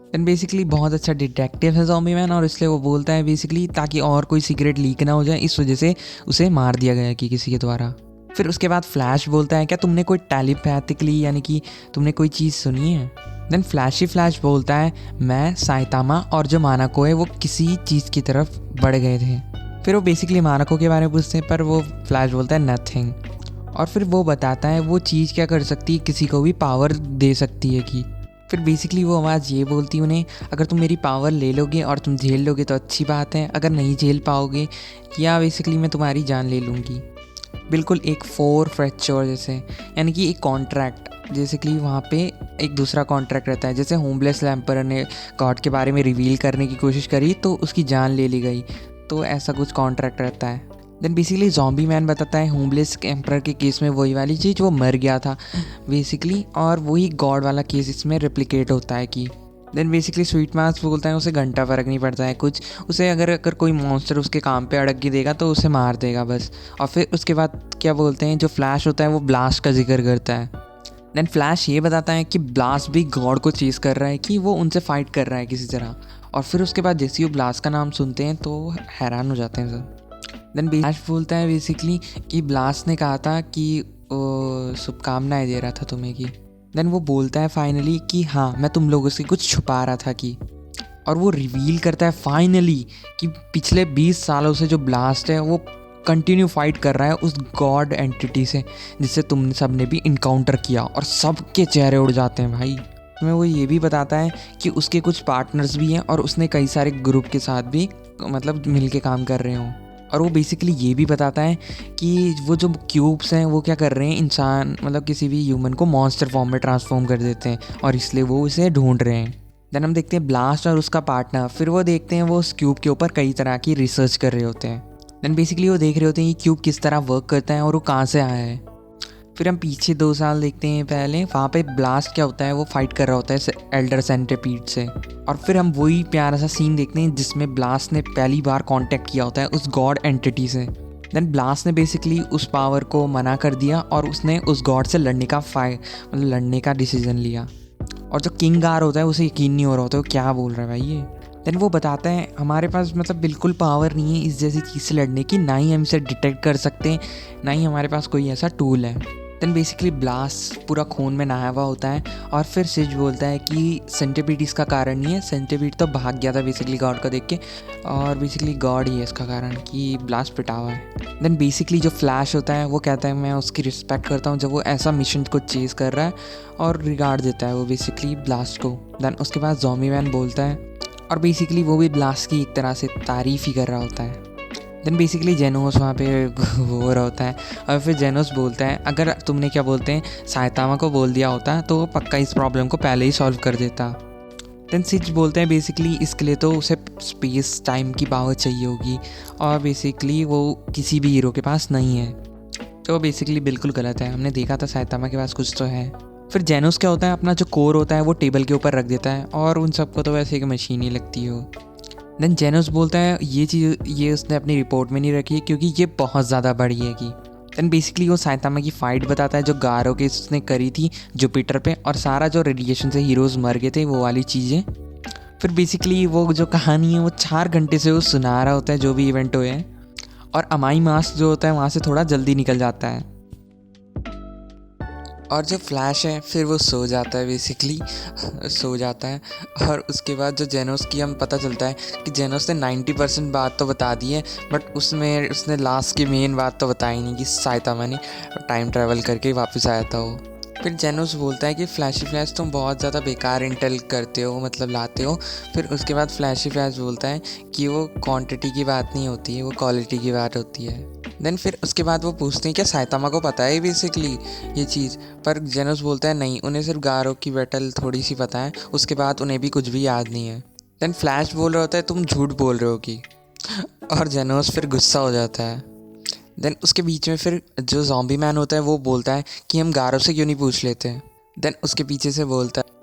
देन बेसिकली बहुत अच्छा डिटेक्टिव है ज़ॉम्बी मैन और इसलिए वो बोलता है बेसिकली ताकि और कोई सीक्रेट लीक ना हो जाए इस वजह से उसे मार दिया गया कि किसी के द्वारा। फिर उसके बाद फ्लैश बोलता है क्या तुमने कोई टेलीपैथिकली यानी कि तुमने कोई चीज़ सुनी है। देन फ्लैश बोलता है मैं साइतामा और जो मानाको है वो किसी चीज़ की तरफ बढ़ गए थे। फिर वो बेसिकली मानाको के बारे में पूछते हैं पर वो फ्लैश बोलता है नथिंग। और फिर वो बताता है वो चीज़ क्या कर सकती है किसी को भी पावर दे सकती है कि। फिर बेसिकली वो आवाज़ ये बोलती उन्हें अगर तुम मेरी पावर ले लोगे और तुम झेल लोगे तो अच्छी बात है अगर नहीं झेल पाओगे या बेसिकली मैं तुम्हारी जान ले लूँगी। बिल्कुल एक 4 फ्रैक्चर जैसे यानी कि एक कॉन्ट्रैक्ट बेसिकली वहाँ पे एक दूसरा कॉन्ट्रैक्ट रहता है जैसे होमलेस एम्परर ने गॉड के बारे में रिवील करने की कोशिश करी तो उसकी जान ले ली गई तो ऐसा कुछ कॉन्ट्रैक्ट रहता है। देन बेसिकली ज़ॉम्बी मैन बताता है होमलेस एम्परर के केस में वही वाली चीज़ वो मर गया था बेसिकली और वही गॉड वाला केस इसमें रेप्लिकेट होता है कि। देन बेसिकली स्वीट मास्क बोलता है उसे घंटा फ़र्क नहीं पड़ता है कुछ उसे अगर कोई मॉन्स्टर उसके काम पे अड़क के देगा तो उसे मार देगा बस। और फिर उसके बाद क्या बोलते हैं जो फ्लैश होता है वो ब्लास्ट का जिक्र करता है। देन फ्लैश ये बताता है कि ब्लास्ट भी गॉड को चेज़ कर रहा है कि वो उनसे फाइट कर रहा है किसी तरह। और फिर उसके बाद जैसे ही वो ब्लास्ट का नाम सुनते हैं तो हैरान हो जाते हैं सब। देन फ्लैश बोलता है बेसिकली कि ब्लास्ट ने कहा था कि शुभकामनाएं दे रहा था तुम्हें कि। देन वो बोलता है फाइनली कि हाँ मैं तुम लोगों से कुछ छुपा रहा था कि। और वो रिवील करता है फाइनली कि पिछले 20 सालों से जो ब्लास्ट है वो कंटिन्यू फाइट कर रहा है उस गॉड एंटिटी से जिससे तुमने सब ने भी इनकाउंटर किया और सबके चेहरे उड़ जाते हैं भाई। तुम्हें वो ये भी बताता है कि उसके कुछ पार्टनर्स भी हैं और उसने कई सारे ग्रुप के साथ भी मतलब मिल के काम कर रहे हों। और वो बेसिकली ये भी बताता है कि वो जो क्यूब्स हैं वो क्या कर रहे हैं इंसान मतलब किसी भी ह्यूमन को मॉन्स्टर फॉर्म में ट्रांसफॉर्म कर देते हैं और इसलिए वो उसे ढूंढ रहे हैं। देन हम देखते हैं ब्लास्ट और उसका पार्टनर फिर वो देखते हैं वो उस क्यूब के ऊपर कई तरह की रिसर्च कर रहे होते हैं। देन बेसिकली वो देख रहे होते हैं कि क्यूब किस तरह वर्क करता है और वो कहाँ से आया है। फिर हम पीछे 2 साल देखते हैं पहले वहाँ पे ब्लास्ट क्या होता है वो फाइट कर रहा होता है एल्डर सेंटिपीड से। और फिर हम वही प्यारा सा सीन देखते हैं जिसमें ब्लास्ट ने पहली बार कांटेक्ट किया होता है उस गॉड एंटिटी से। देन ब्लास्ट ने बेसिकली उस पावर को मना कर दिया और उसने उस गॉड से लड़ने का डिसीजन लिया। और जो किंग आर होता है उसे यकीन नहीं हो रहा होता है वो क्या बोल रहा है भाई ये। देन वो बताता है हमारे पास मतलब बिल्कुल पावर नहीं है इस जैसी चीज़ से लड़ने की ना ही हम इसे डिटेक्ट कर सकते हैं ना ही हमारे पास कोई ऐसा टूल है। देन बेसिकली ब्लास्ट पूरा खून में नहाया हुआ होता है और फिर सिज बोलता है कि सेंटिपीड इसका कारण नहीं है सेंटिपीड तो भाग गया था बेसिकली गॉड को देख के और बेसिकली गॉड ही है इसका कारण कि ब्लास्ट पिटा हुआ है। देन बेसिकली जो फ्लैश होता है वो कहता है मैं उसकी रिस्पेक्ट करता हूँ जब वो ऐसा मिशन को चेज़ कर रहा है और रिगार्ड देता है वो बेसिकली ब्लास्ट को। देन उसके बाद ज़ॉम्बी मैन बोलता है और बेसिकली वो भी ब्लास्ट की एक तरह से तारीफ़ ही कर रहा होता है। देन बेसिकली जेनोस वहाँ पे हो रहा होता है और फिर जेनोस बोलता है अगर तुमने क्या बोलते हैं साइतामा को बोल दिया होता तो वो पक्का इस प्रॉब्लम को पहले ही सॉल्व कर देता। देन सिच बोलते हैं बेसिकली इसके लिए तो उसे स्पेस टाइम की पावर चाहिए होगी और बेसिकली वो किसी भी हीरो के पास नहीं है, तो बेसिकली बिल्कुल गलत है। हमने देखा था साइतामा के पास कुछ तो है। फिर जेनोस क्या होता है, अपना जो कोर होता है वो टेबल के ऊपर रख देता है और उन सबको तो वैसे एक मशीन ही लगती हो। देन जेनोस बोलता है ये चीज़ ये उसने अपनी रिपोर्ट में नहीं रखी क्योंकि ये बहुत ज़्यादा बड़ी है कि देन बेसिकली वो साइतामा की फ़ाइट बताता है जो गारो के उसने करी थी जुपिटर पे, और सारा जो रेडिएशन से हीरोज़ मर गए थे वो वाली चीज़ें। फिर बेसिकली वो जो कहानी है वो 4 घंटे से वो सुना रहा होता है जो भी इवेंट हुए हैं, और अमाई मास्क जो होता है वहाँ से थोड़ा जल्दी निकल जाता है। और जो फ्लैश है फिर वो सो जाता है, बेसिकली सो जाता है। और उसके बाद जो जेनोस की हम पता चलता है कि जेनोस ने 90% बात तो बता दी है, बट उसमें उसने लास्ट की मेन बात तो बताई नहीं कि साइतामा ने टाइम ट्रैवल करके वापस आया था वो। फिर जेनोस बोलता है कि फ्लैशी फ्लैश तुम बहुत ज़्यादा बेकार इंटेल करते हो, मतलब लाते हो। फिर उसके बाद फ्लैशी फ्लैश बोलता है कि वो क्वांटिटी की बात नहीं होती है, वो क्वालिटी की बात होती है। देन फिर उसके बाद वो पूछते हैं क्या साइतामा को पता है बेसिकली ये चीज़, पर जेनोस बोलता है नहीं, उन्हें सिर्फ गारो की बैटल थोड़ी सी पता है, उसके बाद उन्हें भी कुछ भी याद नहीं है। देन फ्लैश बोल रहा होता है तुम झूठ बोल रहे हो कि, और जेनोस फिर गुस्सा हो जाता है। देन उसके बीच में फिर जो ज़ॉम्बी मैन होता है वो बोलता है कि हम गारो से क्यों नहीं पूछ लेते। देन उसके पीछे से बोलता है,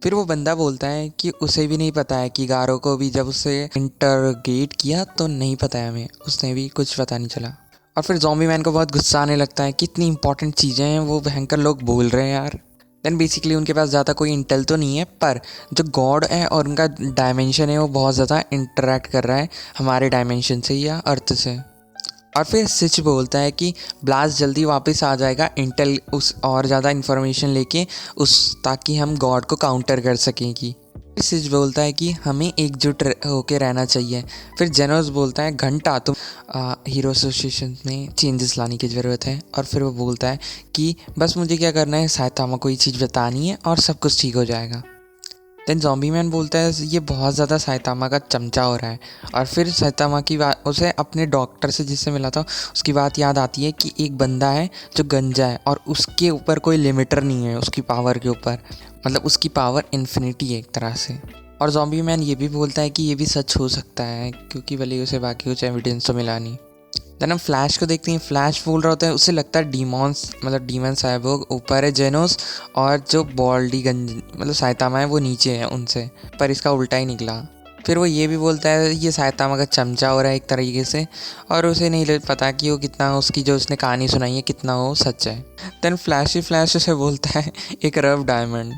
फिर वो बंदा बोलता है कि उसे भी नहीं पता है कि गारो को भी जब उसे इंटरगेट किया तो नहीं पता है हमें, उसने भी कुछ पता नहीं चला। और फिर ज़ॉम्बी मैन को बहुत गुस्सा आने लगता है कि इतनी इंपॉर्टेंट चीज़ें हैं वो भयंकर लोग बोल रहे हैं यार। देन बेसिकली उनके पास ज़्यादा कोई इंटेल तो नहीं है, पर जो गॉड है और उनका डायमेंशन है वो बहुत ज़्यादा इंटरेक्ट कर रहा है हमारे डायमेंशन से या अर्थ से। और फिर सिच बोलता है कि ब्लास्ट जल्दी वापस आ जाएगा इंटेल उस और ज़्यादा इन्फॉर्मेशन लेके उस, ताकि हम गॉड को काउंटर कर सकें। कि सिच बोलता है कि हमें एकजुट होके रहना चाहिए। फिर जेनोस बोलता है घंटा तुम हीरो एसोसिएशन में चेंजेस लाने की ज़रूरत है। और फिर वो बोलता है कि बस मुझे क्या करना है, साइतामा को ये चीज़ बतानी है और सब कुछ ठीक हो जाएगा। देन ज़ॉम्बी मैन बोलता है ये बहुत ज़्यादा साइतामा का चमचा हो रहा है। और फिर साइतामा की बात, उसे अपने डॉक्टर से जिससे मिला था उसकी बात याद आती है कि एक बंदा है जो गंजा है और उसके ऊपर कोई लिमिटर नहीं है उसकी पावर के ऊपर, मतलब उसकी पावर इन्फिनिटी है एक तरह से। और ज़ॉम्बी मैन ये भी बोलता है कि ये भी सच हो सकता है क्योंकि भले उसे बाकी कुछ एविडेंस तो मिला नहीं। देन हम फ्लैश को देखते हैं, फ्लैश बोल रहा होता है उसे लगता है डीमॉन्स मतलब डीमन साइबोर्ग ऊपर है जेनोस, और जो बॉल्डी गंज मतलब साइतामा है वो नीचे है उनसे, पर इसका उल्टा ही निकला। फिर वो ये भी बोलता है ये साइतामा का चमचा हो रहा है एक तरीके से, और उसे नहीं पता कि वो कितना उसकी जो उसने कहानी सुनाई है कितना वो सच है। देन फ्लैश उसे बोलता है एक रफ डायमंड।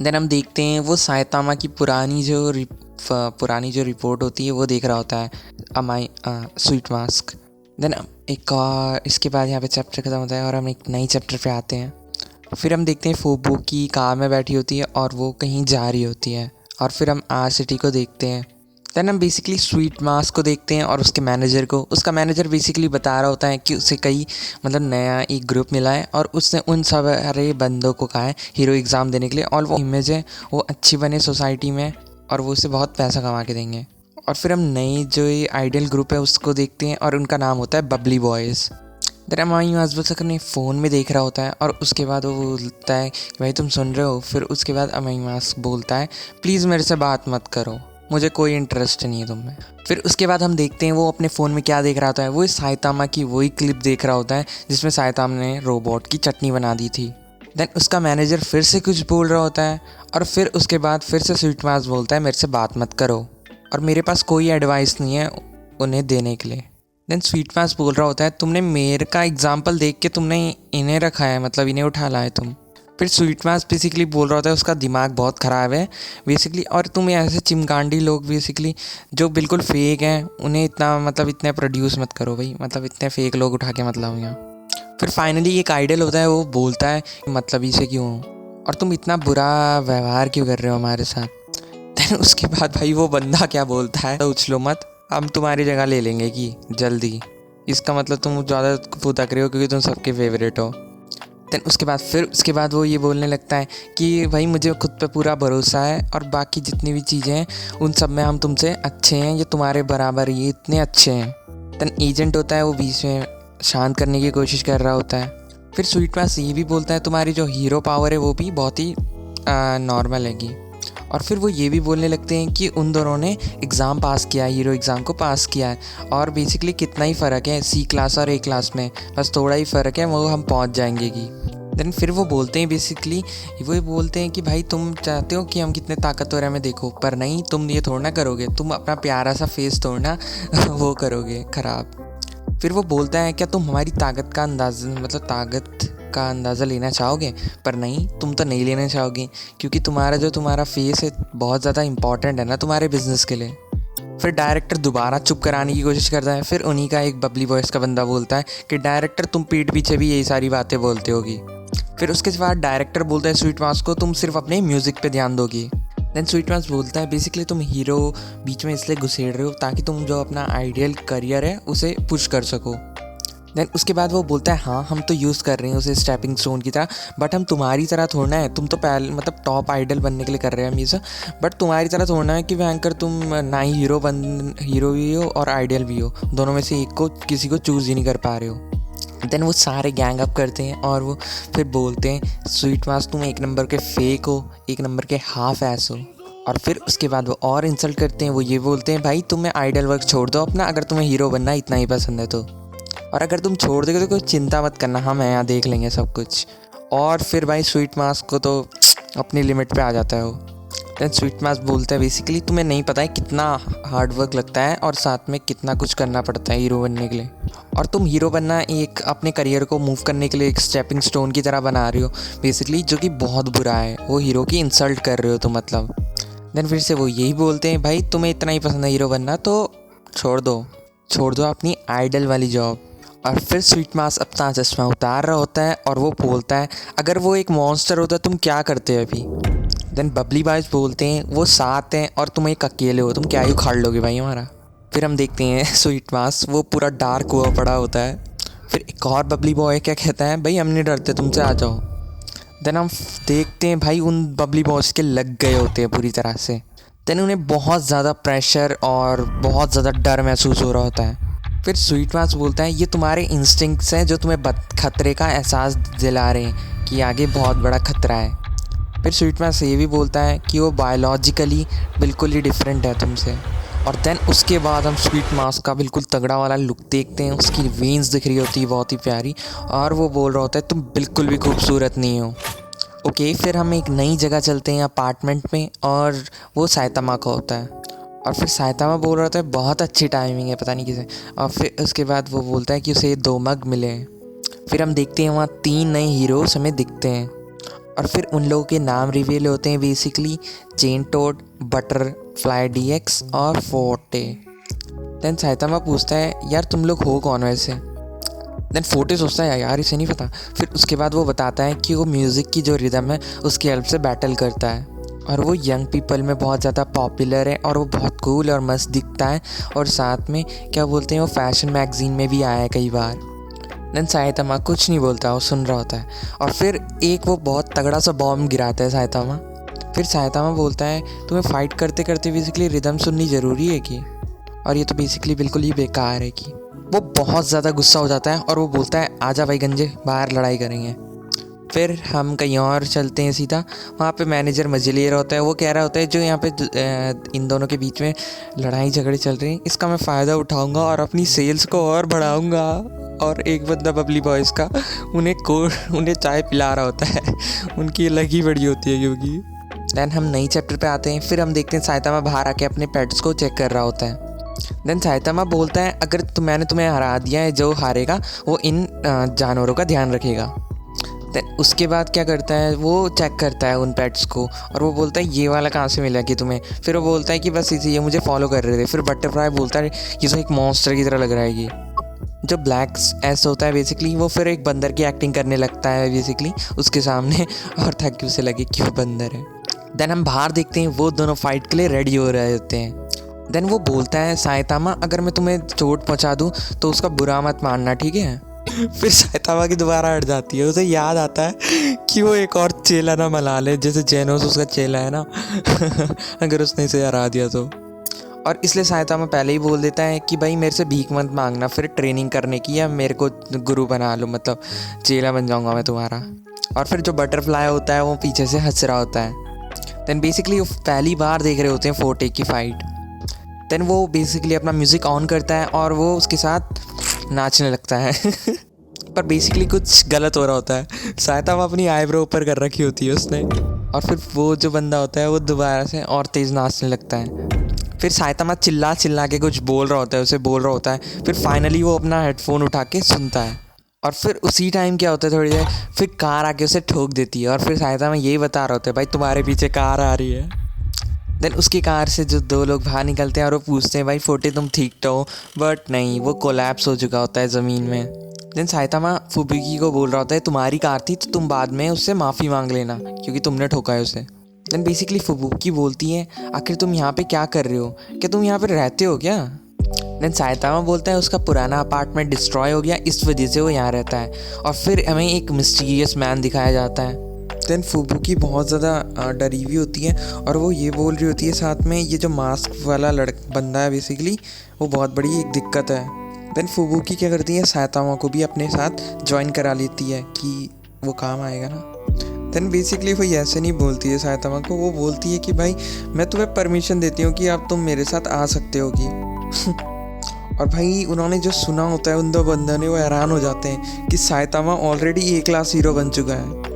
देन हम देखते हैं वो साइतामा की पुरानी जो रिपोर्ट होती है वो देख रहा होता है, अमाई स्वीट मास्क। देन एक और इसके बाद यहाँ पे चैप्टर ख़त्म होता है और हम एक नई चैप्टर पे आते हैं। फिर हम देखते हैं फोबो की कार में बैठी होती है और वो कहीं जा रही होती है। और फिर हम आर सिटी को देखते हैं। देन हम बेसिकली स्वीट मास्क को देखते हैं और उसके मैनेजर को। उसका मैनेजर बेसिकली बता रहा होता है कि उसे कई मतलब नया एक ग्रुप मिला है और उसने उन सब सारे बंदों को कहा है हीरो एग्ज़ाम देने के लिए, और वो इमेज है वो अच्छी बने सोसाइटी में और वो उसे बहुत पैसा कमा के देंगे। और फिर हम नई जो ये आइडियल ग्रुप है उसको देखते हैं और उनका नाम होता है बबली बॉयज़। देन हमारी आजबत ने फ़ोन में देख रहा होता है और उसके बाद वो बोलता है कि भाई तुम सुन रहे हो। फिर उसके बाद अमाई मास्क बोलता है प्लीज़ मेरे से बात मत करो, मुझे कोई इंटरेस्ट नहीं है तुम में। फिर उसके बाद हम देखते हैं वो अपने फ़ोन में क्या देख रहा होता है, वो साइतामा की वही क्लिप देख रहा होता है जिसमें साइतामा ने रोबोट की चटनी बना दी थी। देन उसका मैनेजर फिर से कुछ बोल रहा होता है और फिर उसके बाद फिर से स्वीट मास्क बोलता है मेरे से बात मत करो और मेरे पास कोई एडवाइस नहीं है उन्हें देने के लिए। देन स्वीट मास्क बोल रहा होता है तुमने मेरे का एग्जाम्पल देख के तुमने इन्हें रखा है, मतलब इन्हें उठा लाए तुम। फिर स्वीट मास्क बेसिकली बोल रहा होता है उसका दिमाग बहुत ख़राब है बेसिकली, और तुम ऐसे चिमकांडी लोग बेसिकली जो बिल्कुल फेक हैं उन्हें इतना मतलब इतने प्रोड्यूस मत करो भाई, मतलब इतने फेक लोग उठा के मत लाओ यहाँ। फिर फाइनली एक आइडल होता है वो बोलता है मतलब इसे क्यों और तुम इतना बुरा व्यवहार क्यों कर रहे हो हमारे साथ। देन उसके बाद भाई वो बंदा क्या बोलता है, तो उछलो मत, हम तुम्हारी जगह ले लेंगे कि जल्दी, इसका मतलब तुम ज़्यादा फुदक रहे हो क्योंकि तुम सबके फेवरेट हो। देन उसके बाद वो ये बोलने लगता है कि भाई मुझे खुद पे पूरा भरोसा है और बाकी जितनी भी चीज़ें हैं उन सब में हम तुमसे अच्छे हैं, ये तुम्हारे बराबर ये इतने अच्छे हैं। देन एजेंट होता है वो बीच में शांत करने की कोशिश कर रहा होता है। फिर स्वीट मास्क ये भी बोलता है तुम्हारी जो हीरो पावर है वो भी बहुत ही नॉर्मल हैगी और फिर वो ये भी बोलने लगते हैं कि उन दोनों ने एग्ज़ाम पास किया है, हीरो एग्ज़ाम को पास किया है, और बेसिकली कितना ही फ़र्क है सी क्लास और ए क्लास में, बस थोड़ा ही फ़र्क है, वो हम पहुंच जाएंगे कि। देन फिर वो बोलते हैं बेसिकली, वो बोलते हैं कि भाई तुम चाहते हो कि हम कितने ताकतवर हैं हमें देखो, पर नहीं, तुम ये थोड़ा ना करोगे, तुम अपना प्यारा सा फेस थोड़ा वो करोगे ख़राब। फिर वो बोलता है क्या तुम हमारी ताकत का अंदाज़ा, मतलब ताकत का अंदाज़ा लेना चाहोगे, पर नहीं, तुम तो नहीं लेना चाहोगे, क्योंकि तुम्हारा फेस है बहुत ज़्यादा इंपॉर्टेंट है ना तुम्हारे बिजनेस के लिए। फिर डायरेक्टर दोबारा चुप कराने की कोशिश करता है। फिर उन्हीं का एक बबली वॉइस का बंदा बोलता है कि डायरेक्टर तुम पीठ पीछे भी यही सारी बातें बोलते होगी। फिर उसके बाद डायरेक्टर बोलता है स्वीट मार्स को तुम सिर्फ अपने म्यूज़िक पे ध्यान दोगी। देन स्वीट मार्स बोलता है बेसिकली तुम हीरो बीच में इसलिए घुसेड़ रहे हो ताकि तुम जो अपना आइडियल करियर है उसे पुश कर सको। देन उसके बाद वो बोलता है हाँ हम तो यूज़ कर रहे हैं उसे स्टेपिंग स्टोन की तरह, बट हम तुम्हारी तरह थोड़ा है, तुम तो पहले मतलब टॉप आइडल बनने के लिए कर रहे हैं हम ये सब, बट तुम्हारी तरह थोड़ा है कि भयंकर तुम ना ही हीरो भी हो और आइडियल भी हो, दोनों में से एक को किसी को चूज़ ही नहीं कर पा रहे हो। देन वो सारे गैंग अप करते हैं और वो फिर बोलते हैं स्वीट मार्स तुम एक नंबर के फेक हो, एक नंबर के हाफ ऐस हो। और फिर उसके बाद वो और इंसल्ट करते हैं, वो ये बोलते हैं भाई तुम्हें आइडल वर्क छोड़ दो अपना, अगर तुम्हें हीरो बनना इतना ही पसंद है तो, और अगर तुम छोड़ दोगे तो कोई चिंता मत करना, हम यहाँ देख लेंगे सब कुछ। और फिर भाई स्वीट मार्स को तो अपनी लिमिट पे आ जाता है वो। देन स्वीट मार्स बोलता है बेसिकली तुम्हें नहीं पता है कितना हार्ड वर्क लगता है और साथ में कितना कुछ करना पड़ता है हीरो बनने के लिए, और तुम हीरो बनना एक अपने करियर को मूव करने के लिए एक स्टेपिंग स्टोन की तरह बना रही हो बेसिकली, जो कि बहुत बुरा है, वो हीरो की इंसल्ट कर रहे हो तो मतलब। देन फिर से वो यही बोलते हैं भाई तुम्हें इतना ही पसंद है हीरो बनना तो छोड़ दो अपनी आइडल वाली जॉब। और फिर स्वीट मार्स अपना चश्मा उतार रहा होता है और वो बोलता है अगर वो एक मॉन्स्टर होता तुम क्या करते अभी। देन बबली बॉयज़ बोलते हैं वो 7 हैं और तुम एक अकेले हो, तुम क्या ही उखाड़ लोगे भाई हमारा। फिर हम देखते हैं स्वीट मार्स वो पूरा डार्क हुआ पड़ा होता है। फिर एक और बबली बॉय क्या कहता है भाई हम नहीं डरते तुमसे, आ जाओ। देन हम देखते हैं भाई उन बबली बॉयज़ के लग गए होते हैं पूरी तरह से। देन उन्हें बहुत ज़्यादा प्रेशर और बहुत ज़्यादा डर महसूस हो रहा होता है। फिर स्वीट मार्स बोलता है ये तुम्हारे इंस्टिंक्ट्स हैं जो तुम्हें खतरे का एहसास दिला रहे हैं कि आगे बहुत बड़ा खतरा है। फिर स्वीट मार्स ये भी बोलता है कि वो बायोलॉजिकली बिल्कुल ही डिफरेंट है तुमसे। और देन उसके बाद हम स्वीट मार्स का बिल्कुल तगड़ा वाला लुक देखते हैं, उसकी वेन्स दिख रही होती है बहुत ही प्यारी, और वो बोल रहा होता है तुम बिल्कुल भी खूबसूरत नहीं हो। ओके, फिर हम एक नई जगह चलते हैं अपार्टमेंट में, और वो साइतामा का होता है। और फिर साइतामा बोल रहा था बहुत अच्छी टाइमिंग है पता नहीं किसे। और फिर उसके बाद वो बोलता है कि उसे 2 मग मिले हैं। फिर हम देखते हैं वहाँ 3 नए हीरोज़ हमें दिखते हैं, और फिर उन लोगों के नाम रिवील होते हैं basically chain toad, butterfly DX और फोर्टे। देन साइतामा पूछता है यार तुम लोग हो कौन वैसे। देन फोर्टे सोचता है यार इसे नहीं पता। फिर उसके बाद वो बताता है कि वो म्यूज़िक की जो रिदम है उसकी हेल्प से बैटल करता है, और वो यंग पीपल में बहुत ज़्यादा पॉपुलर है, और वो बहुत कूल और मस्त दिखता है, और साथ में क्या बोलते हैं वो फैशन मैगजीन में भी आया है कई बार। देन साइतामा कुछ नहीं बोलता, वो सुन रहा होता है। और फिर एक वो बहुत तगड़ा सा बॉम्ब गिराता है साइतामा। फिर साइतामा बोलता है तुम्हें फ़ाइट करते करते बेसिकली रिदम सुननी ज़रूरी है कि, और ये तो बेसिकली बिल्कुल ही बेकार है कि। वो बहुत ज़्यादा गुस्सा हो जाता है और वो बोलता है आजा भाई गंजे, बाहर लड़ाई करेंगे। फिर हम कहीं और चलते हैं सीधा, वहाँ पे मैनेजर मजे ले रहा होता है। वो कह रहा होता है जो यहाँ पे इन दोनों के बीच में लड़ाई झगड़े चल रहे हैं इसका मैं फ़ायदा उठाऊंगा और अपनी सेल्स को और बढ़ाऊंगा। और एक बंदा बबली बॉयज़ का उन्हें चाय पिला रहा होता है, उनकी अलग ही बड़ी होती है क्योंकि। देन हम नई चैप्टर पे आते हैं। फिर हम देखते हैं साइतामा बाहर आके अपने पेट्स को चेक कर रहा होता है। देन साइतामा बोलता है अगर मैंने तुम्हें हरा दिया है, जो हारेगा वो इन जानवरों का ध्यान रखेगा। देन उसके बाद क्या करता है वो चेक करता है उन पेट्स को, और वो बोलता है ये वाला कहाँ से मिला कि तुम्हें। फिर वो बोलता है कि बस इसे ये मुझे फॉलो कर रहे थे। फिर बटरफ्लाई बोलता है ये तो एक मॉन्स्टर की तरह लग रहा है ये। जो ब्लैक एस होता है बेसिकली वो फिर एक बंदर की एक्टिंग करने लगता है बेसिकली उसके सामने, और ताकि उसे लगे कि वो बंदर है। देन हम बाहर देखते हैं वो दोनों फाइट के लिए रेडी हो रहे होते हैं। देन वो बोलता है साइतामा अगर मैं तुम्हें चोट पहुंचा दूं तो उसका बुरा मत मानना, ठीक है। फिर साइतामा की दोबारा हट जाती है, उसे याद आता है कि वो एक और चेला ना मला ले, जैसे जेनोस उसका चेला है ना अगर उसने इसे हरा दिया तो। और इसलिए साइतामा पहले ही बोल देता है कि भाई मेरे से भीख मत मांगना फिर ट्रेनिंग करने की, या मेरे को गुरु बना लो, मतलब चेला बन जाऊंगा मैं तुम्हारा। और फिर जो बटरफ्लाई होता है वो पीछे से हंस रहा होता है। देन बेसिकली वो पहली बार देख रहे होते हैं फोर्टे की फ़ाइट। देन वो बेसिकली अपना म्यूज़िक ऑन करता है और वो उसके साथ नाचने लगता है पर बेसिकली कुछ गलत हो रहा होता है। सायतामा अपनी आईब्रो ऊपर कर रखी होती है उसने, और फिर वो जो बंदा होता है वो दोबारा से और तेज़ नाचने लगता है। फिर सायतामा चिल्ला चिल्ला के कुछ बोल रहा होता है, उसे बोल रहा होता है। फिर फाइनली वो अपना हेडफोन उठा के सुनता है, और फिर उसी टाइम क्या होता है, थोड़ी देर फिर कार आके उसे ठोक देती है। और फिर सायतामा यही बता रहा होता है, भाई तुम्हारे पीछे कार आ रही है। देन उसकी कार से जो दो लोग बाहर निकलते हैं और वो पूछते हैं, भाई फोर्टे तुम ठीक तो हो? बट नहीं, वो कोलैप्स हो चुका होता है ज़मीन में। देन सायतामा फुबुकी को बोल रहा होता है, तुम्हारी कार थी तो तुम बाद में उससे माफ़ी मांग लेना क्योंकि तुमने ठोका है उसे। देन बेसिकली फुबुकी बोलती है, आखिर तुम यहाँ पे क्या कर रहे हो? क्या तुम यहाँ पे रहते हो क्या? देन सायतामा बोलता है, उसका पुराना अपार्टमेंट डिस्ट्रॉय हो गया, इस वजह से वो यहाँ रहता है। और फिर हमें एक मिस्टीरियस मैन दिखाया जाता है। देन फुबुकी बहुत ज़्यादा डरी हुई होती है और वो ये बोल रही होती है साथ में, ये जो मास्क वाला बंदा है बेसिकली वो बहुत बड़ी एक दिक्कत है। देन फुबुकी क्या करती है, सायतामा को भी अपने साथ ज्वाइन करा लेती है कि वो काम आएगा ना। देन बेसिकली वो ऐसे नहीं बोलती है सायतामा को, वो बोलती है कि भाई मैं तुम्हें परमिशन देती हूँ कि अब तुम मेरे साथ आ सकते होगी और भाई उन्होंने जो सुना होता है उन दो बंदों ने, वो हैरान हो जाते हैं कि सायतामा ऑलरेडी A-क्लास हीरो बन चुका है।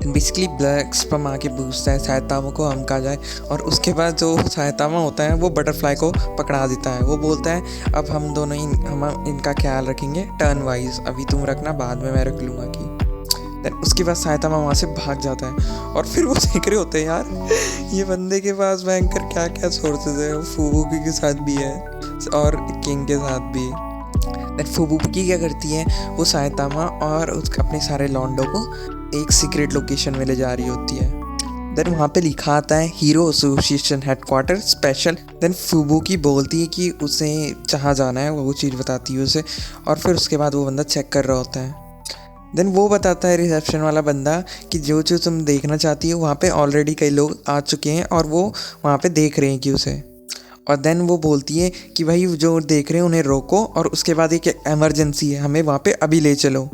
बेसिकली ब्लैक स्पम आके पूछता है सायतामा को हम कहाँ जाए, और उसके बाद जो सायतामा होता है वो बटरफ्लाई को पकड़ा देता है। वो बोलता है अब हम दोनों हम इनका ख्याल रखेंगे टर्न वाइज, अभी तुम रखना, बाद में मैं रख लूँगा कि। देन उसके बाद सायतामा वहाँ से भाग जाता है और फिर वो देख रहे होते हैं, यार ये बंदे के पास भयंकर क्या क्या सोर्सेज है। वो फुबुकी के साथ भी है और किंग के साथ भी। देन फुबुकी क्या करती है, वो सायतामा और उसके अपने सारे लॉन्डो को एक सीक्रेट लोकेशन में ले जा रही होती है। देन वहाँ पे लिखा आता है hero association headquarter special. Then Fubuki बोलती है कि उसे जहाँ जाना है वो चीज़ बताती है उसे, और फिर उसके बाद वो बंदा चेक कर रहा होता है। देन वो बताता है रिसेप्शन वाला बंदा कि जो जो तुम देखना चाहती हो वहाँ पे ऑलरेडी कई लोग आ चुके हैं और वो वहाँ पे देख रहे हैं कि उसे। और देन वो बोलती है कि भाई जो देख रहे हैं उन्हें रोको, और उसके बाद एक एमरजेंसी है, हमें वहाँ पे अभी ले चलो।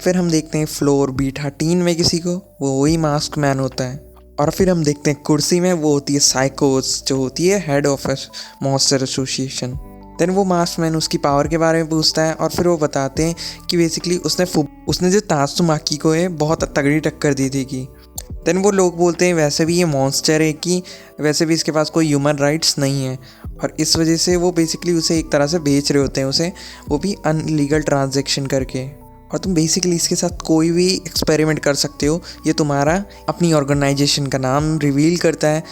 फिर हम देखते हैं फ्लोर B13 में किसी को, वो वही मास्क मैन होता है। और फिर हम देखते हैं कुर्सी में, वो होती है साइकोस, जो होती है head of monster association. Then वो मास्क मैन उसकी पावर के बारे में पूछता है और फिर वो बताते हैं कि बेसिकली उसने जो तात्सुमाकी को है बहुत तगड़ी टक्कर दी थी कि। देन वो लोग बोलते हैं वैसे भी ये मॉन्स्टर है कि वैसे भी इसके पास कोई ह्यूमन राइट्स नहीं है, और इस वजह से वो बेसिकली उसे एक तरह से बेच रहे होते हैं उसे, वो भी अनलीगल ट्रांजैक्शन करके। और तुम बेसिकली इसके साथ कोई भी एक्सपेरिमेंट कर सकते हो, ये तुम्हारा अपनी ऑर्गेनाइजेशन का नाम रिवील करता है,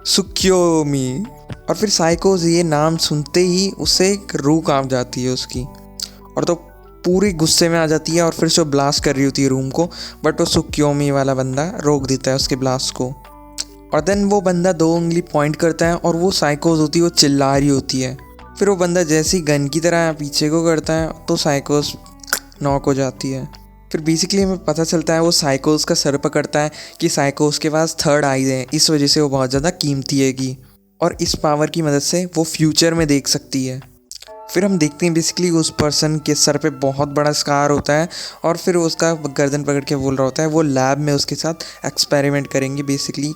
सुक्योमी। और फिर साइकोस ये नाम सुनते ही उससे एक रूह कांप जाती है उसकी, और तो पूरी गुस्से में आ जाती है और फिर से ब्लास्ट कर रही होती है रूम को, बट वो सुक्योमी वाला बंदा रोक देता है उसके ब्लास्ट को। और देन वो बंदा 2 उंगली पॉइंट करता है और वो साइकोस होती है वो चिल्ला रही होती है। फिर वो बंदा जैसे ही गन की तरह पीछे को करता है तो साइकोस नॉक हो जाती है। फिर बेसिकली हमें पता चलता है वो साइकोस का सर पकड़ता है कि साइकोस के पास 3rd आईज है, इस वजह से वो बहुत ज़्यादा कीमती है कि, और इस पावर की मदद से वो फ्यूचर में देख सकती है। फिर हम देखते हैं बेसिकली उस पर्सन के सर पे बहुत बड़ा स्कार होता है, और फिर उसका गर्दन पकड़ के बोल रहा होता है वो लैब में उसके साथ एक्सपेरिमेंट करेंगे, बेसिकली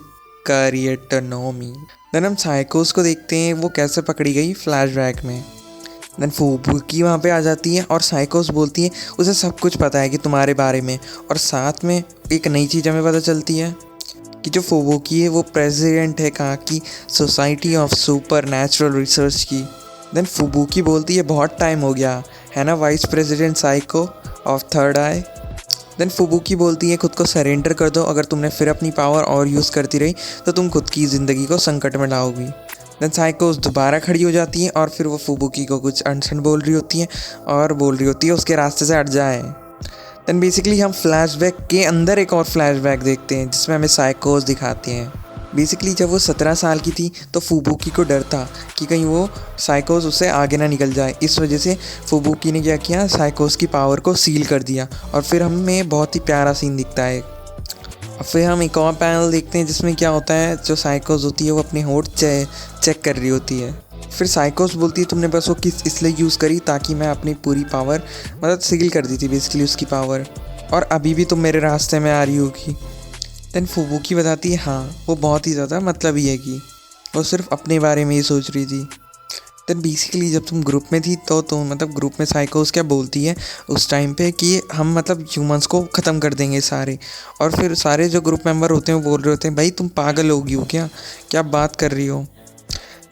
क्रिएटोनॉमी। देन हम साइकोस को देखते हैं वो कैसे पकड़ी गई फ्लैशबैक में। देन फुबुकी वहाँ पे आ जाती है और साइकोस बोलती है उसे सब कुछ पता है कि तुम्हारे बारे में, और साथ में एक नई चीज़ हमें पता चलती है कि जो फुबुकी है वो प्रेसिडेंट है कहाँ की, society of super natural research की। देन फुबुकी बोलती है बहुत टाइम हो गया है ना vice president psycho of 3rd eye. Then Fubuki बोलती है खुद को सरेंडर कर दो, अगर तुमने फिर अपनी पावर और यूज़ करती रही तो तुम खुद की ज़िंदगी को संकट में लाओगी। देन साइकोस दोबारा खड़ी हो जाती है और फिर वो फुबुकी को कुछ अनसन बोल रही होती है और बोल रही होती है उसके रास्ते से हट जाए। देन बेसिकली हम फ्लैशबैक के अंदर एक और फ्लैशबैक देखते हैं जिसमें हमें साइकोस दिखाते हैं। बेसिकली जब वो 17 साल की थी तो फुबुकी को डर था कि कहीं वो साइकोस उससे आगे ना निकल जाए, इस वजह से फुबुकी ने क्या किया, साइकोस की पावर को सील कर दिया। और फिर हमें बहुत ही प्यारा सीन दिखता है। और फिर हम एक और पैनल देखते हैं जिसमें क्या होता है, जो साइकोस होती है वो अपने होठ चेक कर रही होती है। फिर साइकोस बोलती है तुमने बस वो किस इसलिए यूज़ करी ताकि मैं अपनी पूरी पावर सील कर दी थी बेसिकली उसकी पावर, और अभी भी तुम मेरे रास्ते में आ रही होगी। देन फुबुकी बताती है हाँ वो बहुत ही ज़्यादा मतलबी है कि वो सिर्फ अपने बारे में ही सोच रही थी। देन बेसिकली जब तुम ग्रुप में थी तो तुम मतलब ग्रुप में साइकोस क्या बोलती है उस टाइम पे कि हम मतलब ह्यूमंस को ख़त्म कर देंगे सारे। और फिर सारे जो ग्रुप मेंबर होते हैं वो बोल रहे होते हैं भाई तुम पागल होगी हो क्या, क्या बात कर रही हो।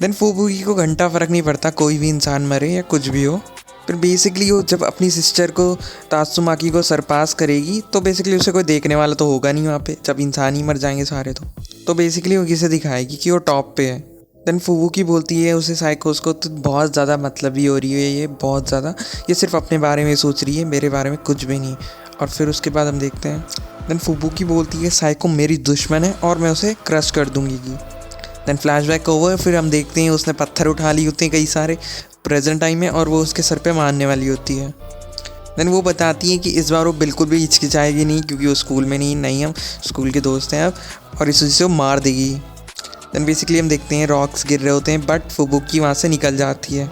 देन फुबुकी को घंटा फ़र्क नहीं पड़ता कोई भी इंसान मरे या कुछ भी हो। फिर बेसिकली वो जब अपनी सिस्टर को तात्सुमाकी को सरपास करेगी तो बेसिकली उसे कोई देखने वाला तो होगा नहीं वहाँ पे, जब इंसान ही मर जाएंगे सारे तो बेसिकली वो किसे दिखाएगी कि वो टॉप पे है। देन फुबुकी बोलती है उसे साइकोस को तो बहुत ज़्यादा मतलबी हो रही है ये, बहुत ज़्यादा, ये सिर्फ अपने बारे में सोच रही है, मेरे बारे में कुछ भी नहीं। और फिर उसके बाद हम देखते हैं देन फुबुकी बोलती है साइको मेरी दुश्मन है और मैं उसे क्रश कर दूंगी की। देन फ्लैशबैक ओवर, फिर हम देखते हैं उसने पत्थर उठा लिए होते हैं कई सारे प्रेजेंट टाइम में और वो उसके सर पे मारने वाली होती है। देन वो बताती है कि इस बार वो बिल्कुल भी हिचकिचाएगी नहीं क्योंकि वो स्कूल में नहीं हम स्कूल के दोस्त हैं अब, और इस वजह से वो मार देगी। देन बेसिकली हम देखते हैं रॉक्स गिर रहे होते हैं बट फुबुकी वहाँ से निकल जाती है।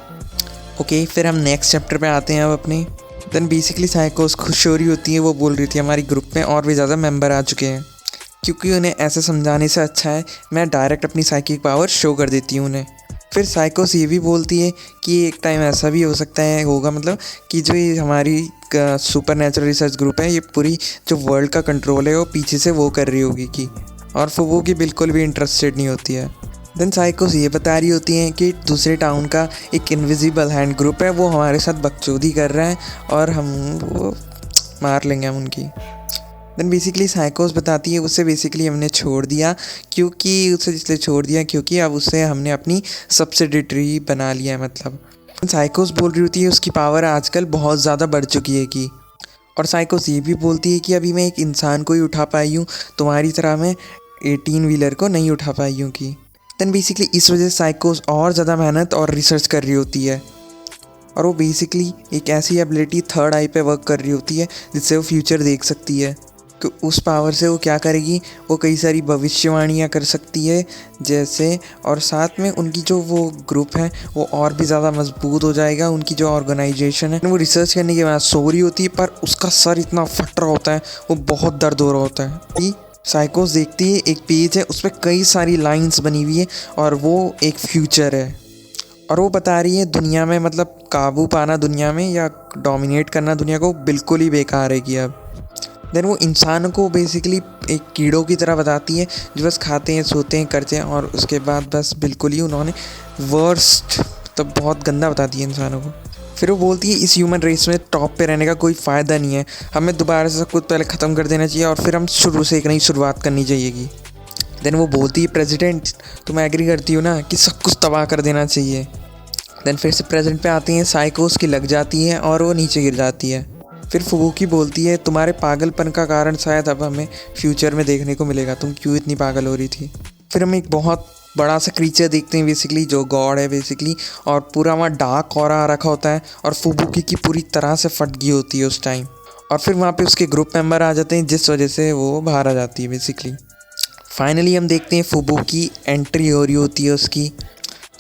ओके, फिर हम नेक्स्ट चैप्टर पे आते हैं अब अपने। देन बेसिकली साइकोस खुश हो रही होती है, वो बोल रही थी हमारी ग्रुप में और भी ज़्यादा मेंबर आ चुके हैं, क्योंकि उन्हें ऐसे समझाने से अच्छा है मैं डायरेक्ट अपनी साइकिक पावर शो कर देती हूँ उन्हें। फिर साइकोस ये भी बोलती है कि एक टाइम ऐसा भी हो सकता है होगा मतलब कि जो ये हमारी सुपर नेचुरल रिसर्च ग्रुप है ये पूरी जो वर्ल्ड का कंट्रोल है वो पीछे से वो कर रही होगी कि, और फुबुकी बिल्कुल भी इंटरेस्टेड नहीं होती है। देन साइकोस ये बता रही होती हैं कि दूसरे टाउन का एक इनविजिबल हैंड ग्रुप है वो हमारे साथ बकचोदी कर रहा है और हम वो मार लेंगे हम उनकी। देन बेसिकली साइकोस बताती है उसे बेसिकली हमने छोड़ दिया क्योंकि उसे इसलिए छोड़ दिया क्योंकि अब उसे हमने अपनी सब्सिडियरी बना लिया है मतलब। साइकोस बोल रही होती है उसकी पावर आजकल बहुत ज़्यादा बढ़ चुकी है कि, और साइकोस ये भी बोलती है कि अभी मैं एक इंसान को ही उठा पाई हूँ, तुम्हारी तरह मैं 18 व्हीलर को नहीं उठा पाई हूँ कि। देन बेसिकली इस वजह से साइकोस और ज़्यादा मेहनत और रिसर्च कर रही होती है और वो बेसिकली एक ऐसी एबिलिटी थर्ड आई पे वर्क कर रही होती है जिससे वो फ्यूचर देख सकती है। तो उस पावर से वो क्या करेगी, वो कई सारी भविष्यवाणियाँ कर सकती है जैसे, और साथ में उनकी जो वो ग्रुप है वो और भी ज़्यादा मजबूत हो जाएगा। उनकी जो ऑर्गेनाइजेशन है वो रिसर्च करने के बाद सो रही होती है पर उसका सर इतना फट रहा होता है, वो बहुत दर्द हो रहा होता है कि साइकोस देखती है एक पेज है उस पर कई सारी लाइंस बनी हुई है और वो एक फ्यूचर है और वो बता रही है दुनिया में मतलब काबू पाना दुनिया में या डोमिनेट करना दुनिया को बिल्कुल ही बेकार है कि अब। देन वो इंसान को बेसिकली एक कीड़ों की तरह बताती है जो बस खाते हैं सोते हैं करते हैं और उसके बाद बस बिल्कुल ही उन्होंने वर्स्ट तो बहुत गंदा बताती है इंसानों को। फिर वो बोलती है इस ह्यूमन रेस में टॉप पे रहने का कोई फ़ायदा नहीं है, हमें दोबारा से सब कुछ पहले ख़त्म कर देना चाहिए और फिर हम शुरू से एक नई शुरुआत करनी चाहिएगी। देन वो बोलती है प्रेसिडेंट तुम एग्री करती हो ना कि सब कुछ तबाह कर देना चाहिए। देन फिर से प्रेजेंट पे आती हैं, साइकोस की लग जाती है और वो नीचे गिर जाती है। फिर फुबुकी बोलती है तुम्हारे पागलपन का कारण शायद अब हमें फ्यूचर में देखने को मिलेगा, तुम क्यों इतनी पागल हो रही थी। फिर हम एक बहुत बड़ा सा क्रीचर देखते हैं बेसिकली जो गॉड है बेसिकली, और पूरा वहाँ डार्क ऑरा रखा होता है और फुबुकी की पूरी तरह से फट गई होती है उस टाइम, और फिर वहाँ पे उसके ग्रुप मेंबर आ जाते हैं जिस वजह से वो बाहर आ जाती है बेसिकली। फाइनली हम देखते हैं फुबुकी एंट्री हो रही होती है उसकी।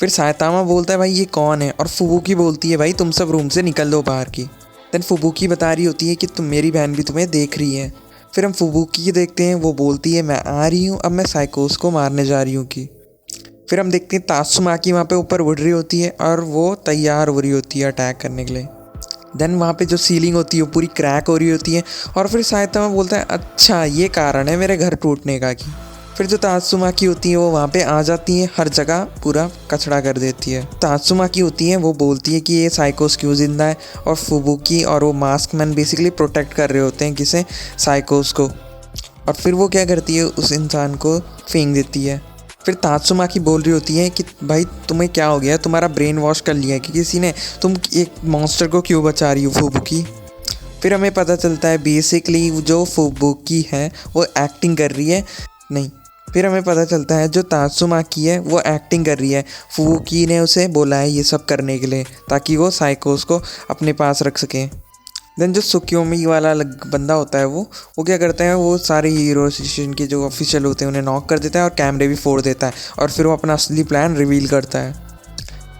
फिर सायतामा बोलता है भाई ये कौन है, और फुबुकी बोलती है भाई तुम सब रूम से निकल दो बाहर की। देन फुबुकी बता रही होती है कि तुम मेरी बहन भी तुम्हें देख रही है। फिर हम फुबुकी देखते हैं वो बोलती है मैं आ रही हूँ, अब मैं साइकोस को मारने जा रही हूँ की। फिर हम देखते हैं तात्सुमाकी वहाँ पे ऊपर उड़ रही होती है और वो तैयार हो रही होती है अटैक करने के लिए। देन वहाँ पे जो सीलिंग होती है वो पूरी क्रैक हो रही होती है और फिर सायतामा बोलता है अच्छा ये कारण है मेरे घर टूटने का की। फिर जो तात्सुमाकी होती है वो वहाँ पे आ जाती है, हर जगह पूरा कचड़ा कर देती है। तात्सुमाकी होती है वो बोलती है कि ये साइकोस क्यों जिंदा है, और फुबुकी और वो मास्क मैन बेसिकली प्रोटेक्ट कर रहे होते हैं किसे, साइकोस को। और फिर वो क्या करती है उस इंसान को फेंक देती है। फिर तात्सुमाकी बोल रही होती है कि भाई तुम्हें क्या हो गया, तुम्हारा ब्रेन वॉश कर लिया है कि किसी ने, तुम एक मॉन्स्टर को क्यों बचा रही हो फुबुकी। फिर हमें पता चलता है बेसिकली जो फुबुकी है वो एक्टिंग कर रही है, नहीं फिर हमें पता चलता है जो तात्सुमाकी है वो एक्टिंग कर रही है, फुबुकी ने उसे बोला है ये सब करने के लिए ताकि वो साइकोस को अपने पास रख सकें। देन जो सुक्योमी वाला बंदा होता है वो क्या करता है, वो सारे हीरो एसोसिएशन के जो ऑफिशियल होते हैं उन्हें नॉक कर देता है और कैमरे भी फोड़ देता है, और फिर वो अपना असली प्लान रिवील करता है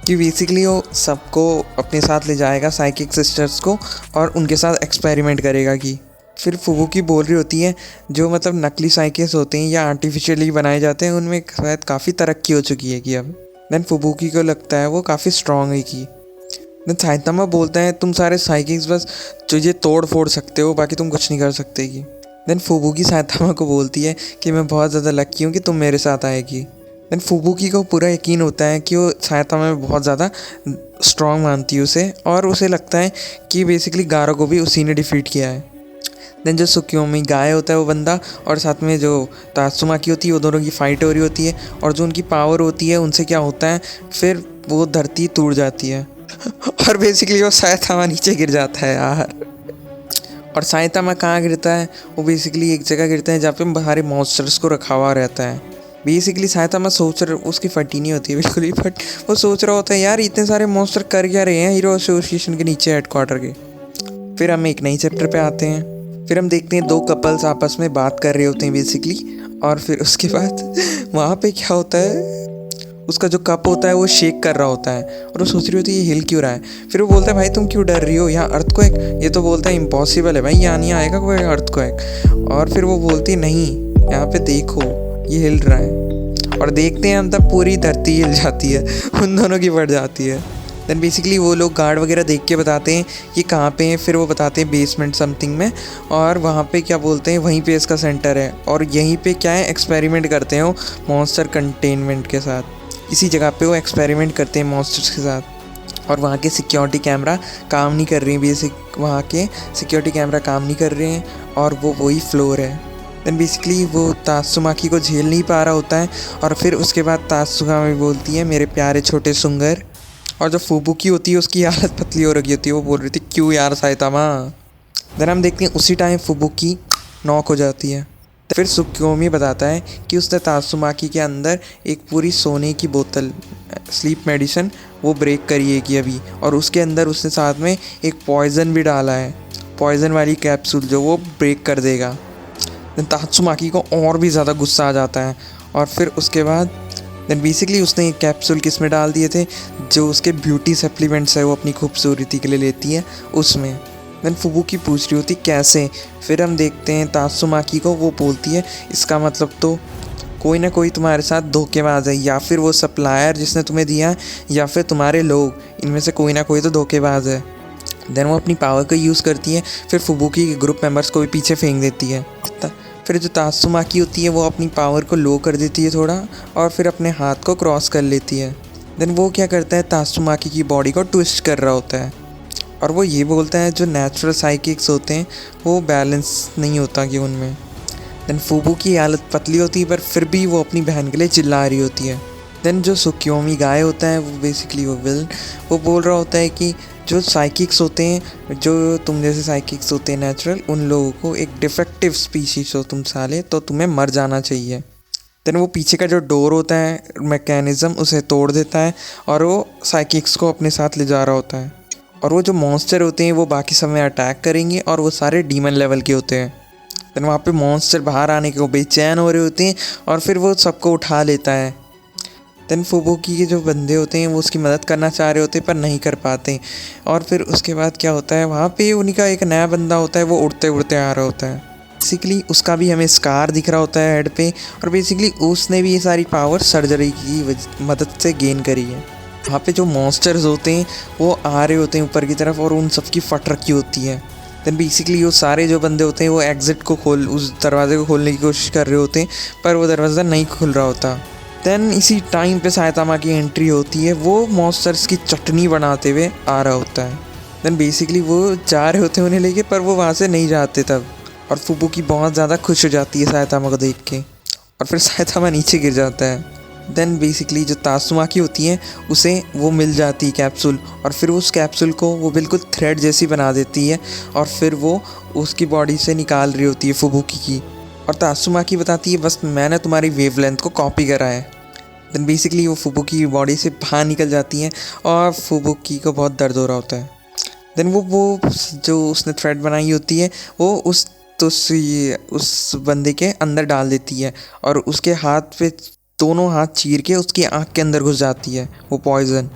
कि बेसिकली वो सबको अपने साथ ले जाएगा साइकिक सिस्टर्स को और उनके साथ एक्सपेरिमेंट करेगा कि। फिर फुबुकी बोल रही होती है जो मतलब नकली साइकिल्स होते हैं या आर्टिफिशियली बनाए जाते हैं उनमें शायद काफ़ी तरक्की हो चुकी है कि अब। देन फुबुकी को लगता है वो काफ़ी स्ट्रांग है कि। देन साइतामा बोलता है तुम सारे साइकिक्स बस जो ये तोड़ फोड़ सकते हो, बाकी तुम कुछ नहीं कर सकते कि। देन फुबुकी साइतामा को बोलती है कि मैं बहुत ज़्यादा लकी हूँ कि तुम मेरे साथ आएगी। देन फुबुकी को पूरा यकीन होता है कि वो साइतामा में बहुत ज़्यादा स्ट्रांग मानती है उसे, और उसे लगता है कि बेसिकली गारो को भी उसी ने डिफीट किया है। देन जो सुक्योमी गाय होता है वो बंदा, और साथ में जो तात्सुमाकी होती है वो दोनों की फ़ाइट हो रही होती है, और जो उनकी पावर होती है उनसे क्या होता है फिर वो धरती टूट जाती है और बेसिकली वो साइतामा नीचे गिर जाता है यार। और साइतामा कहाँ गिरता है, वो बेसिकली एक जगह गिरता है जहाँ पे बाहरी मॉन्स्टर्स को रखा हुआ रहता है। बेसिकली साइतामा सोच रहा, उसकी फटी नहीं होती है बिल्कुल भी, बट वो सोच रहा होता है यार इतने सारे मॉन्स्टर कर क्या रहे हैं हीरो एसोसिएशन के नीचे हेडक्वार्टर के। फिर हम एक नई चैप्टर पे आते हैं। फिर हम देखते हैं दो कपल्स आपस में बात कर रहे होते हैं बेसिकली, और फिर उसके बाद वहाँ पे क्या होता है, उसका जो कप होता है वो शेक कर रहा होता है, और वो सोच रही होती है ये हिल क्यों रहा है। फिर वो बोलता है भाई तुम क्यों डर रही हो, यहाँ अर्थ को एक, ये तो बोलता है इम्पॉसिबल है भाई, यहाँ नहीं आएगा कोई अर्थ को एक। और फिर वो बोलती है नहीं यहाँ पे देखो ये हिल रहा है, और देखते हैं हम तब पूरी धरती हिल जाती है, उन दोनों की बढ़ जाती है। देन बेसिकली वो लोग गार्ड वगैरह देख के बताते हैं ये कहाँ पे हैं, फिर वो बताते हैं बेसमेंट समथिंग में, और वहाँ पे क्या बोलते हैं वहीं पे इसका सेंटर है, और यहीं पे क्या है एक्सपेरिमेंट करते हैं वो मॉन्स्टर कंटेनमेंट के साथ। इसी जगह पे वो एक्सपेरिमेंट करते हैं मॉन्स्टर्स के साथ, और वहाँ के सिक्योरिटी कैमरा काम नहीं कर रहे हैं, बेसिक वहाँ के सिक्योरिटी कैमरा काम नहीं कर रहे हैं, और वो वही फ्लोर है। देन बेसिकली वो तात्सुमाकी को झेल नहीं पा रहा होता है, और फिर उसके बाद तात्सुमाकी बोलती है मेरे प्यारे छोटे सुंगर, और जो फुबुकी होती है उसकी हालत पतली हो रखी होती है, वो बोल रही थी क्यों यार साइतामा। देन हम देखते हैं उसी टाइम फुबुकी नॉक हो जाती है। फिर सुक्योमी बताता है कि उसने तात्सुमाकी के अंदर एक पूरी सोने की बोतल स्लीप मेडिसिन वो ब्रेक करी है कि अभी, और उसके अंदर उसने साथ में एक पॉइज़न भी डाला है, पॉइज़न वाली कैप्सूल जो वो ब्रेक कर देगा। देन तात्सुमाकी को और भी ज़्यादा गुस्सा आ जाता है, और फिर उसके बाद देन बेसिकली उसने एक कैप्सूल किस में डाल दिए थे, जो उसके ब्यूटी सप्लीमेंट्स है वो अपनी खूबसूरती के लिए लेती है उसमें। देन फुबुकी पूछ रही होती कैसे। फिर हम देखते हैं तात्सुमाकी को, वो बोलती है इसका मतलब तो कोई ना कोई तुम्हारे साथ धोखेबाज है, या फिर वो सप्लायर जिसने तुम्हें दिया है, या फिर तुम्हारे लोग, इनमें से कोई ना कोई तो धोखेबाज है। देन वो अपनी पावर को यूज़ करती है, फिर फुबुकी के ग्रुप मेंबर्स को भी पीछे फेंक देती है। फिर जो तात्सुमाकी होती है वो अपनी पावर को लो कर देती है थोड़ा, और फिर अपने हाथ को क्रॉस कर लेती है। देन वो क्या करता है तात्सुमाकी की बॉडी को ट्विस्ट कर रहा होता है, और वो ये बोलता है जो नेचुरल साइकिक्स होते हैं वो बैलेंस नहीं होता कि उनमें। देन फुबू की हालत पतली होती है, पर फिर भी वो अपनी बहन के लिए चिल्ला रही होती है। देन जो सुक्योमी गाय होता है वो बेसिकली वो विलन, वो बोल रहा होता है कि जो साइकिक्स होते हैं, जो तुम जैसे साइकिक्स होते हैं नेचुरल, उन लोगों को एक डिफेक्टिव स्पीशीज हो तुम साले, तो तुम्हें मर जाना चाहिए। देन वो पीछे का जो डोर होता है मैकेनिज़्म उसे तोड़ देता है, और वो साइकिक्स को अपने साथ ले जा रहा होता है, और वो जो मॉन्स्टर होते हैं वो बाकी समय अटैक करेंगे, और वो सारे डीमन लेवल के होते हैं। देन वहाँ पे मॉन्स्टर बाहर आने के बेचैन हो रहे होते हैं, और फिर वो सबको उठा लेता है। देन फुबुकी के जो बंदे होते हैं वो उसकी मदद करना चाह रहे होते हैं पर नहीं कर पाते, और फिर उसके बाद क्या होता है वहाँ पे उन्हीं का एक नया बंदा होता है, वो उड़ते उड़ते आ रहा होता है। बेसिकली उसका भी हमें स्कार दिख रहा होता है हेड पे, और बेसिकली उसने भी ये सारी पावर सर्जरी की मदद से गेन करी है। वहाँ पे जो मॉन्स्टर्स होते हैं वो आ रहे होते हैं ऊपर की तरफ, और उन सबकी फट रखी होती है। देन बेसिकली वो सारे जो बंदे होते हैं वो एग्ज़िट को उस दरवाजे को खोलने की कोशिश कर रहे होते हैं, पर वो दरवाज़ा नहीं खुल रहा होता। देन इसी टाइम पे साइतामा की एंट्री होती है, वो मॉन्स्टर्स की चटनी बनाते हुए आ रहा होता है। देन बेसिकली वो जा रहे होते हैं उन्हें लेके, पर वो वहाँ से नहीं जाते तब, और फुबुकी बहुत ज़्यादा खुश हो जाती है साइतामा को देख के, और फिर साइतामा नीचे गिर जाता है। देन बेसिकली जो तात्सुमाकी होती है उसे वो मिल जाती है कैप्सूल, और फिर उस कैप्सूल को वो बिल्कुल थ्रेड जैसी बना देती है, और फिर वो उसकी बॉडी से निकाल रही होती है फुबुकी की, और तात्सुमाकी बताती है बस मैंने तुम्हारी वेवलेंथ को कॉपी करा है। देन बेसिकली वो फुबुकी की बॉडी से बाहर निकल जाती हैं, और फुबुकी को बहुत दर्द हो रहा होता है। देन वो जो उसने थ्रेड बनाई होती है वो उस बंदे के अंदर डाल देती है, और उसके हाथ पे दोनों हाथ चीर के उसकी आँख के अंदर घुस जाती है वो पॉइज़न।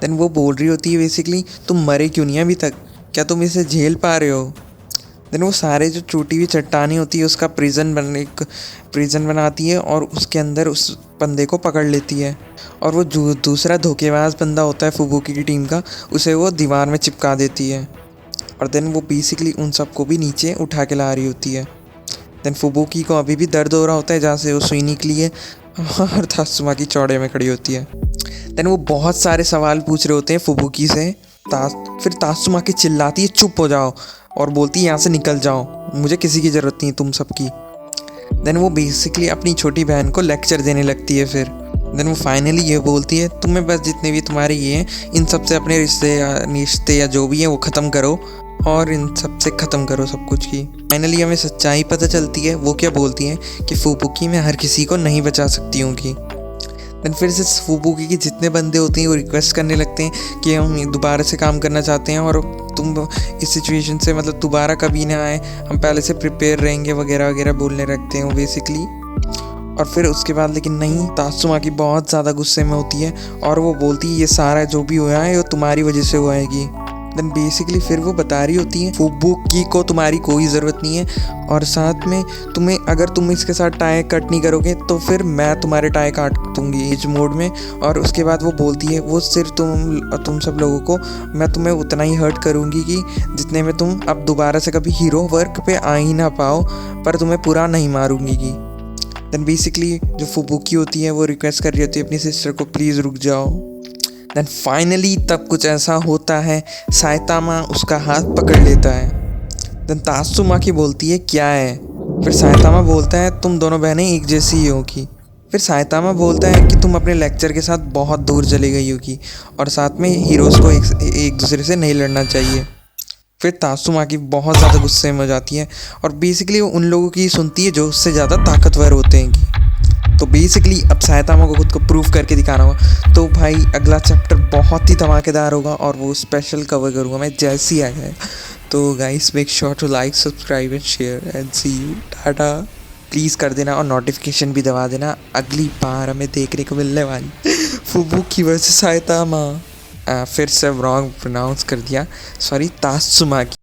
देन वो बोल रही होती है बेसिकली तुम मरे क्यों नहीं अभी तक, क्या तुम इसे झेल पा रहे हो। देन वो सारे जो टूटी हुई चट्टानें होती है उसका प्रिजन बनाती है और उसके अंदर उस बंदे को पकड़ लेती है। और वो जो दूसरा धोखेबाज बंदा होता है फुबुकी की टीम का, उसे वो दीवार में चिपका देती है। और देन वो बेसिकली उन सबको भी नीचे उठा के ला रही होती है। देन फुबुकी को अभी भी दर्द हो रहा होता है जहाँ से वो सुई निकली है, और तात्सुमाकी चौड़े में खड़ी होती है। देन वो बहुत सारे सवाल पूछ रहे होते हैं फुबुकी से। फिर तात्सुमाकी चिल्लाती है चुप हो जाओ, और बोलती है यहाँ से निकल जाओ, मुझे किसी की ज़रूरत नहीं तुम सबकी। देन वो बेसिकली अपनी छोटी बहन को लेक्चर देने लगती है। फिर देन वो फाइनली ये बोलती है तुम्हें बस जितने भी तुम्हारे ये हैं इन सब से अपने रिश्ते या जो भी हैं वो ख़त्म करो, और इन सब से ख़त्म करो सब कुछ की। फाइनली हमें सच्चाई पता चलती है। वो क्या बोलती है कि फुबुकी मैं हर किसी को नहीं बचा सकती हूँ की। देन फिर से फुबुकी के जितने बंदे होते हैं वो रिक्वेस्ट करने लगते हैं कि हम दोबारा से काम करना चाहते हैं, और तुम इस सिचुएशन से मतलब दोबारा कभी ना आए, हम पहले से प्रिपेयर रहेंगे वगैरह वगैरह बोलने लगते हैं वो बेसिकली। और फिर उसके बाद लेकिन नहीं, तात्सुमाकी बहुत ज़्यादा गुस्से में होती है और वो बोलती है ये सारा जो भी हुआ है वो तुम्हारी वजह से हुआ है। देन बेसिकली फिर वो बता रही होती है फुबुकी को तुम्हारी कोई ज़रूरत नहीं है, और साथ में अगर तुम इसके साथ टाई कट नहीं करोगे तो फिर मैं तुम्हारे टाई काट दूँगी एज मोड में। और उसके बाद वो बोलती है वो सिर्फ तुम सब लोगों को मैं तुम्हें उतना ही हर्ट करूँगी कि जितने में तुम अब दोबारा से कभी हीरो वर्क पे आ ही ना पाओ, पर तुम्हें पूरा नहीं मारूँगी की। देन बेसिकली जो फुबुकी होती है वो रिक्वेस्ट कर रही होती है अपनी सिस्टर को प्लीज़ रुक जाओ। देन फाइनली तब कुछ ऐसा होता है, साइतामा उसका हाथ पकड़ लेता है। देन तात्सुमाकी बोलती है क्या है। फिर साइतामा बोलता है तुम दोनों बहनें एक जैसी ही होगी। फिर साइतामा बोलता है कि तुम अपने लेक्चर के साथ बहुत दूर चली गई होगी और साथ में हीरोज़ को एक दूसरे से नहीं लड़ना चाहिए। फिर तात्सुमाकी बहुत ज़्यादा गुस्से में हो जाती है और बेसिकली वो उन लोगों की सुनती है जो उससे ज़्यादा ताकतवर होते हैं। तो बेसिकली अब साइतामा को खुद को प्रूव करके दिखाना होगा। तो भाई अगला चैप्टर बहुत ही धमाकेदार होगा और वो स्पेशल कवर करूँगा मैं जैसे ही आ जाए। तो guys make sure to like subscribe and share and see you, tata. Please कर देना और नोटिफिकेशन भी दबा देना, अगली बार हमें देखने को मिलने वाली फुबुकी वर्सेस साइतामा। फिर से रॉन्ग प्रोनाउंस कर दिया, सॉरी, तात्सुमाकी।